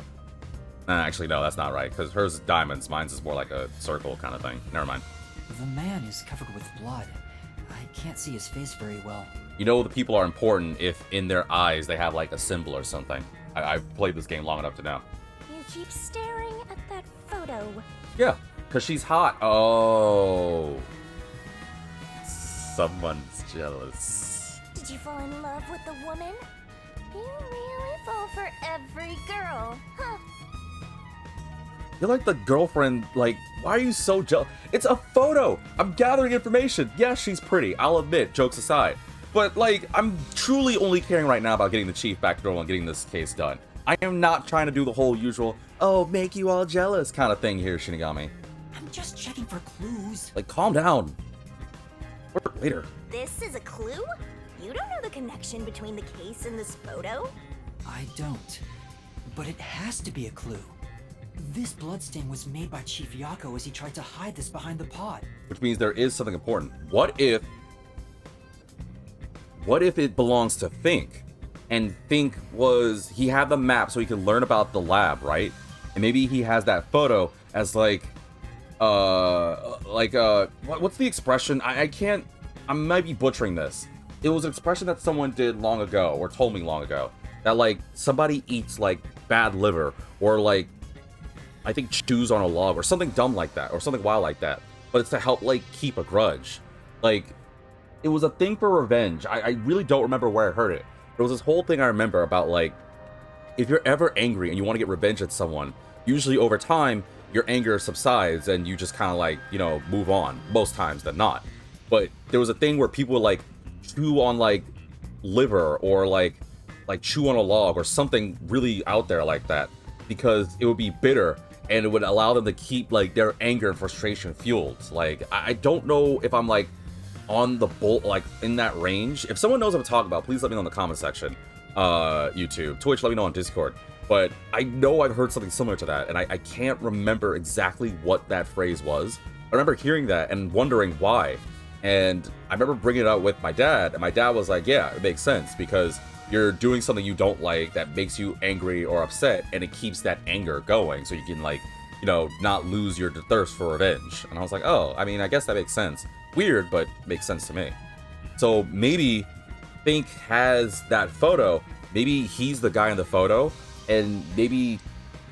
Actually, no, that's not right, because hers is diamonds. Mine's is more like a circle kind of thing. Never mind. The man is covered with blood. I can't see his face very well. You know the people are important if in their eyes they have like a symbol or something. I've played this game long enough to know. You keep staring at that photo. Yeah, because she's hot. Oh. Someone's jealous. Did you fall in love with the woman? You really fall for every girl, huh? You're like the girlfriend, like, why are you so jealous? It's a photo! I'm gathering information. Yeah, she's pretty, I'll admit, jokes aside. But, like, I'm truly only caring right now about getting the chief back to normal and getting this case done. I am not trying to do the whole usual, oh, make you all jealous kind of thing here, Shinigami. I'm just checking for clues. Like, calm down. Work later. This is a clue? You don't know the connection between the case and this photo? I don't. But it has to be a clue. This bloodstain was made by Chief Yako as he tried to hide this behind the pot. which means there is something important. What if it belongs to Think? And Think he had the map so he could learn about the lab, right? And maybe he has that photo as what's the expression? I might be butchering this. It was an expression that someone did long ago, or told me long ago, that like somebody eats like bad liver, or like I think chews on a log, or something dumb like that, or something wild like that. But it's to help like keep a grudge. Like, it was a thing for revenge. I really don't remember where I heard it. There was this whole thing I remember about like, if you're ever angry and you want to get revenge at someone, usually over time your anger subsides and you just kind of like, you know, move on, most times than not. But there was a thing where people would like chew on like liver, or like chew on a log, or something really out there like that, because it would be bitter and it would allow them to keep like their anger and frustration fueled. Like, I don't know if I'm like on the like in that range. If someone knows what I'm talking about, please let me know in the comment section. YouTube, Twitch, let me know on Discord. But I know I've heard something similar to that, and I can't remember exactly what that phrase was. I remember hearing that and wondering why. And I remember bringing it up with my dad, and my dad was like, yeah, it makes sense, because you're doing something you don't like that makes you angry or upset, and it keeps that anger going, so you can, like, you know, not lose your thirst for revenge. And I was like, oh, I mean, I guess that makes sense. Weird, but makes sense to me. So maybe Think has that photo. Maybe he's the guy in the photo, and maybe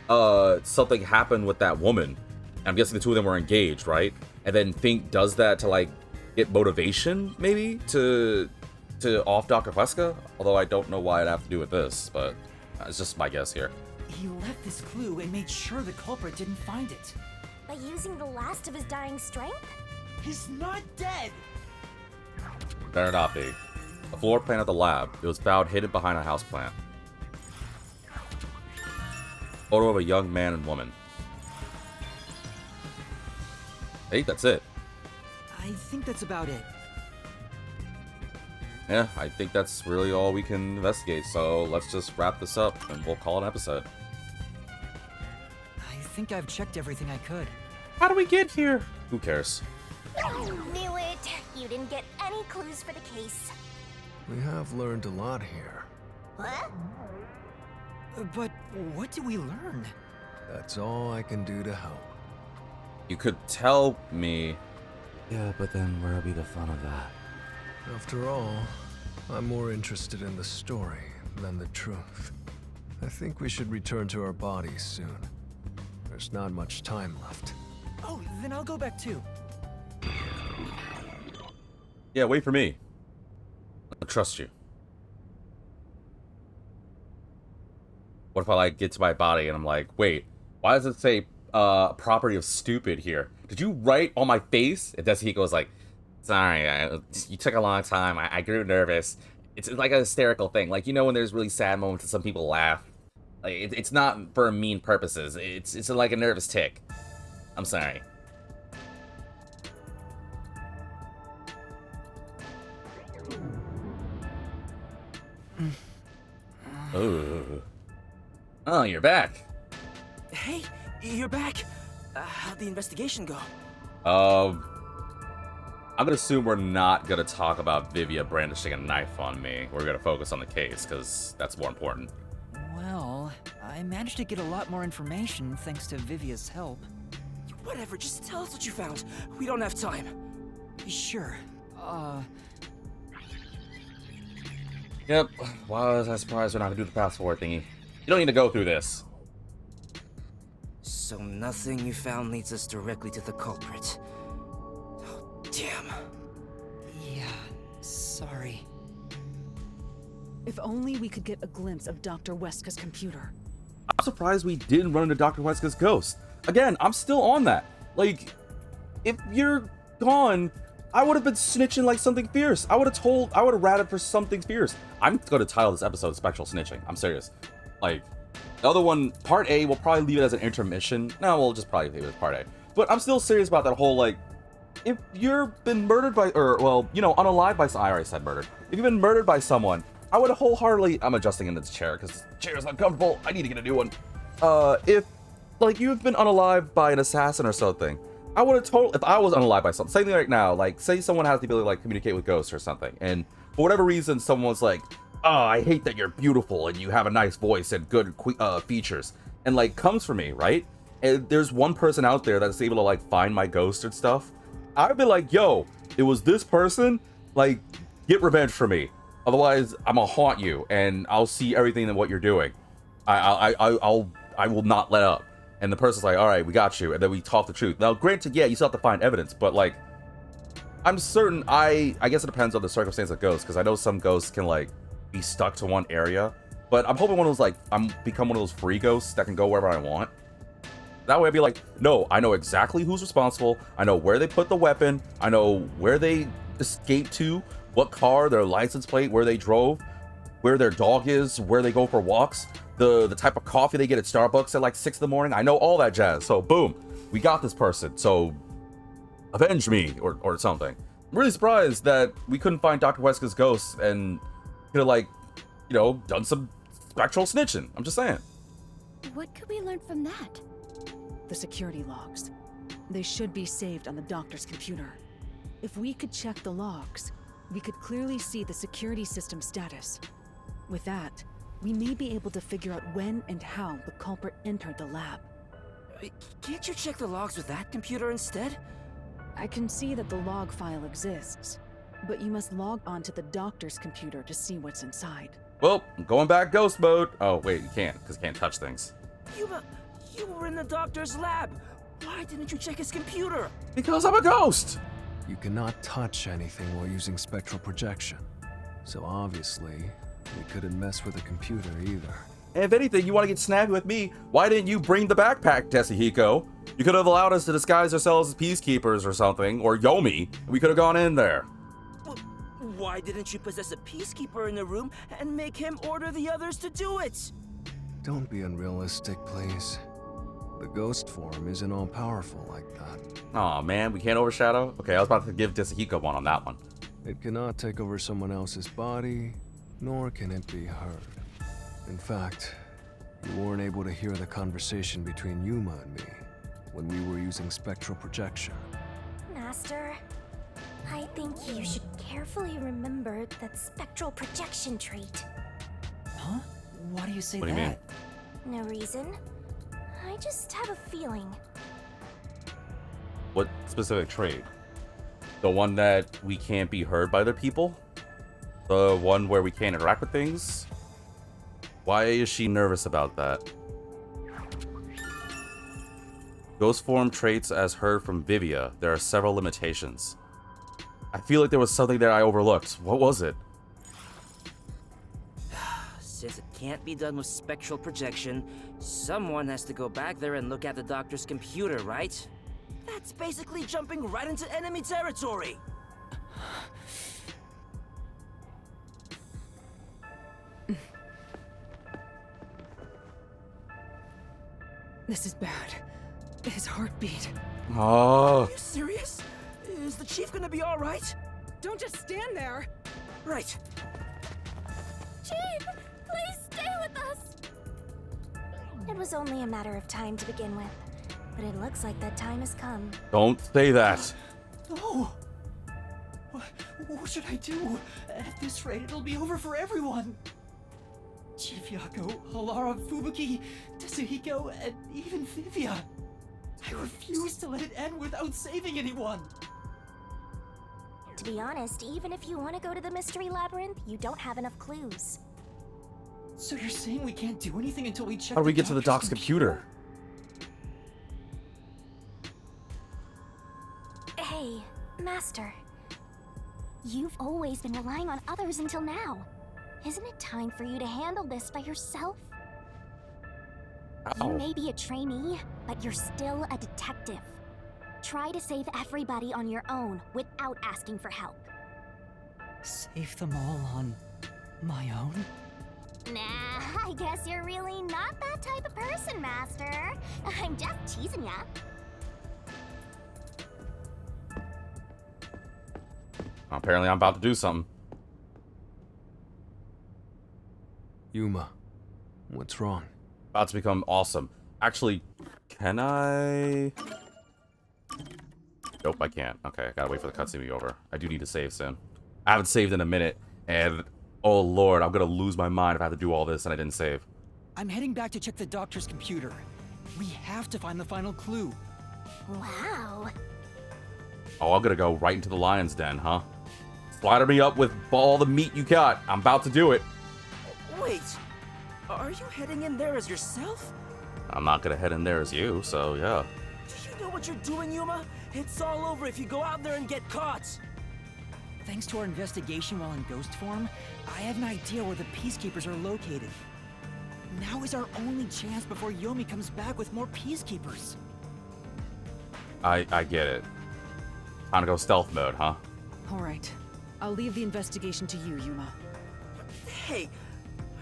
something happened with that woman. I'm guessing the two of them were engaged, right? And then Think does that to like get motivation, maybe to off Dr. Huesca. Although I don't know why it'd have to do with this, but it's just my guess here. He left this clue and made sure the culprit didn't find it. By using the last of his dying strength? He's not dead! Better not be. A floor plan of the lab. It was found hidden behind a houseplant. Photo of a young man and woman. I think that's it. I think that's about it. Yeah, I think that's really all we can investigate, so let's just wrap this up and we'll call it an episode. I think I've checked everything I could. How do we get here? Who cares? Knew it! You didn't get any clues for the case. We have learned a lot here. What? But what did we learn? That's all I can do to help. You could tell me... Yeah, but then where'll be the fun of that? After all, I'm more interested in the story than the truth. I think we should return to our bodies soon. There's not much time left. Oh, then I'll go back too. Yeah, wait for me. I trust you. What if I like get to my body and I'm like, wait, why does it say property of stupid here? Did you write on my face? And Desihico's like, sorry, you took a long time. I grew nervous. It's like a hysterical thing. Like, you know when there's really sad moments and some people laugh? Like, it's not for mean purposes. It's like a nervous tick. I'm sorry. Oh, you're back. Hey, you're back. How'd the investigation go? I'm gonna assume we're not gonna talk about Vivia brandishing a knife on me. We're gonna focus on the case, because that's more important. Well, I managed to get a lot more information thanks to Vivia's help. Whatever, just tell us what you found. We don't have time. Sure. Yep. Why was I surprised we're not gonna do the passport thingy? You don't need to go through this. So nothing you found leads us directly to the culprit. Oh, damn. Yeah, sorry. If only we could get a glimpse of Dr. Huesca's computer. I'm surprised we didn't run into Dr. Huesca's ghost. Again, I'm still on that. Like, if you're gone, I would have been snitching like something fierce. I would have ratted for something fierce. I'm gonna title this episode Spectral Snitching. I'm serious. Like, the other one, part A, we'll probably leave it as an intermission. No, we'll just probably leave it as part A. But I'm still serious about that whole, like, if you've been murdered by, or, well, you know, unalived by, I already said murdered. If you've been murdered by someone, I would wholeheartedly, I'm adjusting in this chair because this chair is uncomfortable. I need to get a new one. If, like, you've been unalived by an assassin or something, I would have told if I was unalive by something. Same thing right now. Like, say someone has the ability to like communicate with ghosts or something, and for whatever reason, someone's like, "Oh, I hate that you're beautiful and you have a nice voice and good features," and like comes for me, right? And there's one person out there that's able to like find my ghost and stuff. I'd be like, "Yo, it was this person. Like, get revenge for me. Otherwise, I'm gonna haunt you and I'll see everything in what you're doing. I will not let up." And the person's like, "All right, we got you," and then we talk the truth. Now, granted, yeah, you still have to find evidence, but like, I'm certain. I guess it depends on the circumstance of ghosts, because I know some ghosts can like be stuck to one area. But I'm hoping one of those like I'm become one of those free ghosts that can go wherever I want. That way, I'd be like, no, I know exactly who's responsible. I know where they put the weapon. I know where they escaped to, what car, their license plate, where they drove, where their dog is, where they go for walks, the type of coffee they get at Starbucks at like 6 in the morning. I know all that jazz. So boom, we got this person. So avenge me or something. I'm really surprised that we couldn't find Dr. Wesker's ghost and could have like, you know, done some spectral snitching. I'm just saying. What could we learn from that? The security logs. They should be saved on the doctor's computer. If we could check the logs, we could clearly see the security system status. With that, we may be able to figure out when and how the culprit entered the lab. Can't you check the logs with that computer instead? I can see that the log file exists, but you must log on to the doctor's computer to see what's inside. Well, I'm going back ghost mode. Oh, wait, you can't, because you can't touch things. You were in the doctor's lab. Why didn't you check his computer? Because I'm a ghost! You cannot touch anything while using spectral projection. So obviously, we couldn't mess with the computer either. And if anything, you want to get snappy with me, why didn't you bring the backpack, Tesahiko? You could have allowed us to disguise ourselves as peacekeepers or something, or Yomi, and we could have gone in there. Well, why didn't you possess a peacekeeper in the room and make him order the others to do it? Don't be unrealistic, please. The ghost form isn't all powerful like that. Aw, man, we can't overshadow? Okay, I was about to give Tesahiko one on that one. It cannot take over someone else's body, nor can it be heard. In fact, you weren't able to hear the conversation between Yuma and me when we were using spectral projection. Master, I think you should carefully remember that spectral projection trait. Huh? Why do you say What do you that? No reason. I just have a feeling. What specific trait? The one that we can't be heard by other people? The one where we can't interact with things? Why is she nervous about that? Ghost form traits as heard from Vivia. There are several limitations. I feel like there was something that I overlooked. What was it? Since it can't be done with spectral projection, someone has to go back there and look at the doctor's computer, right? That's basically jumping right into enemy territory! This is bad. His heartbeat. Oh. Are you serious? Is the chief gonna be alright? Don't just stand there! Right. Chief, please stay with us! It was only a matter of time to begin with, but it looks like that time has come. Don't say that. No! What should I do? At this rate, it'll be over for everyone! Chief Yako, Halara, Fubuki, Tetsuhiko, and even Vivia. I refuse to let it end without saving anyone! To be honest, even if you want to go to the mystery labyrinth, you don't have enough clues. So you're saying we can't do anything until we check How do we get to the doc's computer? Hey, Master. You've always been relying on others until now. Isn't it time for you to handle this by yourself? Ow. You may be a trainee, but you're still a detective. Try to save everybody on your own without asking for help. Save them all on my own? Nah, I guess you're really not that type of person, Master. I'm just teasing ya. Apparently I'm about to do something. Yuma, what's wrong? About to become awesome. Actually, can I... Nope, I can't. Okay, I gotta wait for the cutscene to be over. I do need to save soon. I haven't saved in a minute, and oh lord, I'm gonna lose my mind if I have to do all this and I didn't save. I'm heading back to check the doctor's computer. We have to find the final clue. Wow. Oh, I'm gonna go right into the lion's den, huh? Slider me up with all the meat you got. I'm about to do it. Wait, are you heading in there as yourself? I'm not gonna head in there as you, so yeah. Do you know what you're doing, Yuma? It's all over if you go out there and get caught. Thanks to our investigation while in ghost form, I have an idea where the Peacekeepers are located. Now is our only chance before Yomi comes back with more Peacekeepers. I get it. Time to go stealth mode, huh? All right. I'll leave the investigation to you, Yuma. Hey,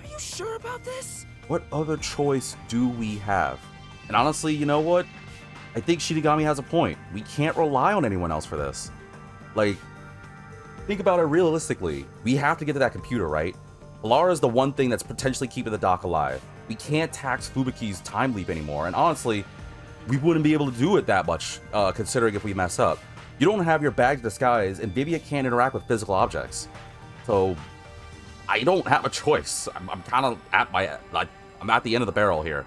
are you sure about this? What other choice do we have? And honestly, you know what? I think Shinigami has a point. We can't rely on anyone else for this. Like, think about it realistically. We have to get to that computer, right? Alara is the one thing that's potentially keeping the dock alive. We can't tax Fubuki's time leap anymore, and honestly, we wouldn't be able to do it that much, considering if we mess up. You don't have your bag to disguise, and Vivia can't interact with physical objects. So, I don't have a choice. I'm kind of at my, I'm at the end of the barrel here.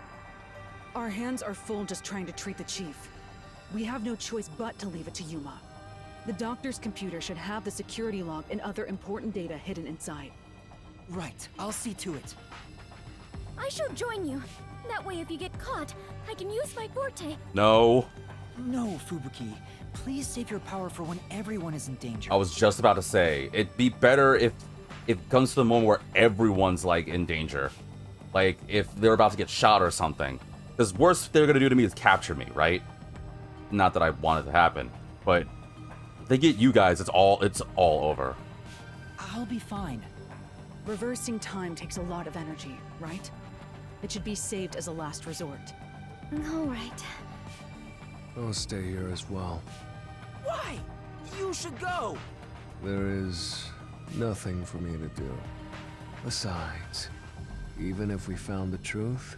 Our hands are full just trying to treat the chief. We have no choice but to leave it to Yuma. The doctor's computer should have the security log and other important data hidden inside. Right, I'll see to it. I should join you. That way if you get caught, I can use my forte. No. No, Fubuki. Please save your power for when everyone is in danger. I was just about to say, it'd be better if it comes to the moment where everyone's, like, in danger. Like, if they're about to get shot or something. Because worst they're gonna do to me is capture me, right? Not that I want it to happen, but if they get you guys, it's all over. I'll be fine. Reversing time takes a lot of energy, right? It should be saved as a last resort. All right. I'll stay here as well. Why? You should go. There is nothing for me to do. Besides, even if we found the truth,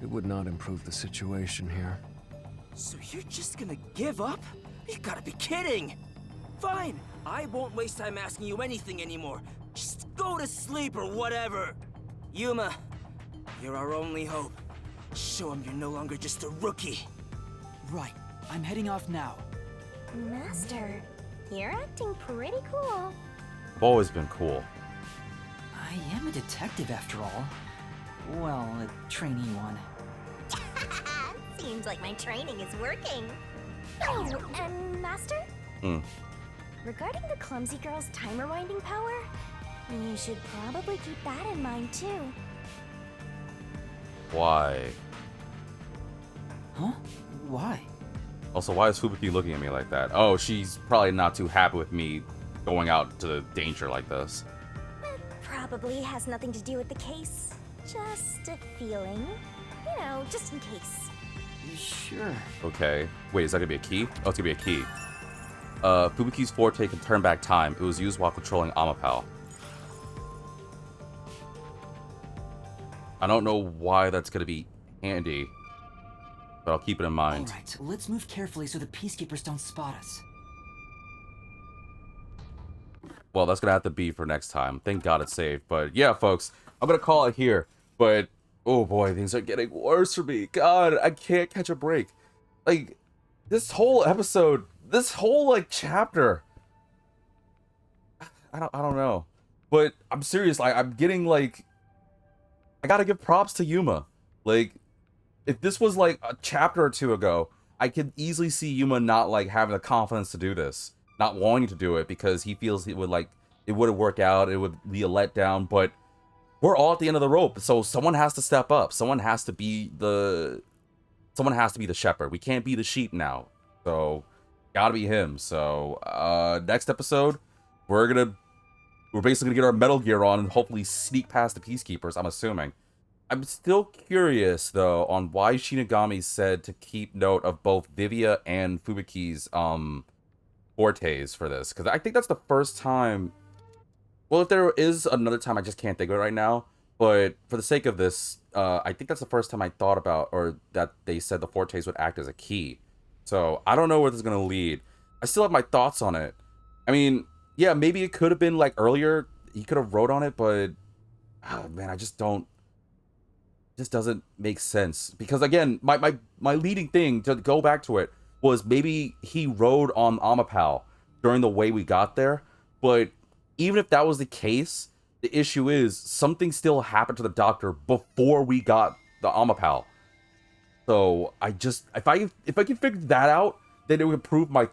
it would not improve the situation here. So you're just gonna give up? You gotta be kidding! Fine, I won't waste time asking you anything anymore. Just go to sleep or whatever. Yuma, you're our only hope. Show him you're no longer just a rookie. Right, I'm heading off now. Master, you're acting pretty cool. I've always been cool. I am a detective after all. Well, a trainee one. Seems like my training is working. Oh, and Master? Regarding the clumsy girl's time rewinding power, you should probably keep that in mind too. Why? Huh? Why? Also, why is Fubuki looking at me like that? Oh, she's probably not too happy with me going out to danger like this. Probably has nothing to do with the case. Just a feeling. You know, just in case. Sure. Okay. Wait, is that gonna be a key? Oh, it's gonna be a key. Fubuki's forte can turn back time. It was used while controlling Amapal. I don't know why that's gonna be handy, but I'll keep it in mind. Alright, let's move carefully so the Peacekeepers don't spot us. Well, that's gonna have to be for next time. Thank God it's saved. But yeah, folks, I'm gonna call it here. But oh boy, things are getting worse for me. God, I can't catch a break. Like, this whole episode, this whole like chapter, I don't know. But I'm serious. Like, I'm getting like, I gotta give props to Yuma. Like, if this was like a chapter or two ago, I could easily see Yuma not like having the confidence to do this, not wanting to do it because he feels it wouldn't work out. It would be a letdown. But we're all at the end of the rope, so someone has to step up. Someone has to be the shepherd. We can't be the sheep now. So gotta be him. So next episode, we're basically gonna get our Metal Gear on and hopefully sneak past the Peacekeepers, I'm assuming. I'm still curious though on why Shinigami said to keep note of both Vivia and Fubuki's fortes for this, because I think that's the first time. Well, if there is another time, I just can't think of it right now. But for the sake of this, I think that's the first time I thought about, or that they said the fortes would act as a key. So I don't know where this is going to lead. I still have my thoughts on it. I mean, yeah, maybe it could have been like earlier. He could have wrote on it, but oh, man, I just don't. Just doesn't make sense because again, my leading thing to go back to it was maybe he rode on Amapau during the way we got there, but even if that was the case, the issue is something still happened to the Doctor before we got the Amapau. So I just if I can figure that out, then it would prove my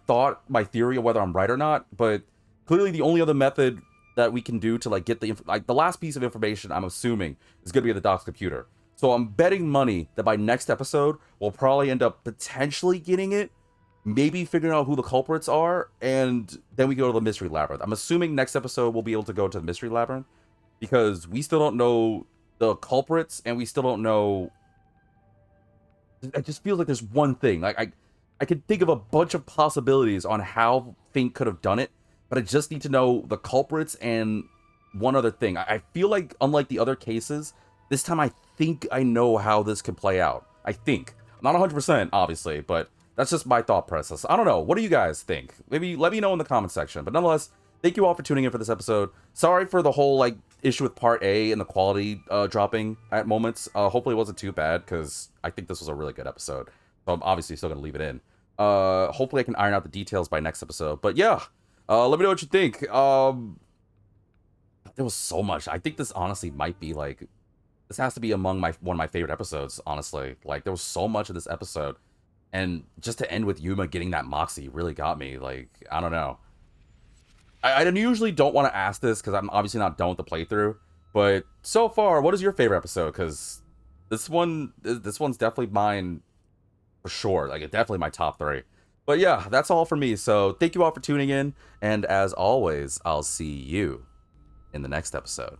theory of whether I'm right or not. But clearly, the only other method that we can do to like get the last piece of information, I'm assuming, is going to be the Doc's computer. So I'm betting money that by next episode, we'll probably end up potentially getting it, maybe figuring out who the culprits are, and then we go to the Mystery Labyrinth. I'm assuming next episode we'll be able to go to the Mystery Labyrinth, because we still don't know the culprits, and we still don't know... It just feels like there's one thing. Like, I can think of a bunch of possibilities on how Fink could have done it, but I just need to know the culprits and one other thing. I feel like, unlike the other cases, this time I think I know how this could play out. I think. Not 100%, obviously, but that's just my thought process. I don't know. What do you guys think? Maybe let me know in the comment section. But nonetheless, thank you all for tuning in for this episode. Sorry for the whole, like, issue with Part A and the quality dropping at moments. Hopefully it wasn't too bad, because I think this was a really good episode. So I'm obviously still going to leave it in. Hopefully I can iron out the details by next episode. But yeah, let me know what you think. There was so much. I think this honestly might be, like... This has to be among one of my favorite episodes, honestly. Like, there was so much of this episode. And just to end with Yuma getting that Moxie really got me. Like, I don't know. I usually don't want to ask this because I'm obviously not done with the playthrough. But so far, what is your favorite episode? Because this one's definitely mine for sure. Like, it's definitely my top 3. But yeah, that's all for me. So thank you all for tuning in. And as always, I'll see you in the next episode.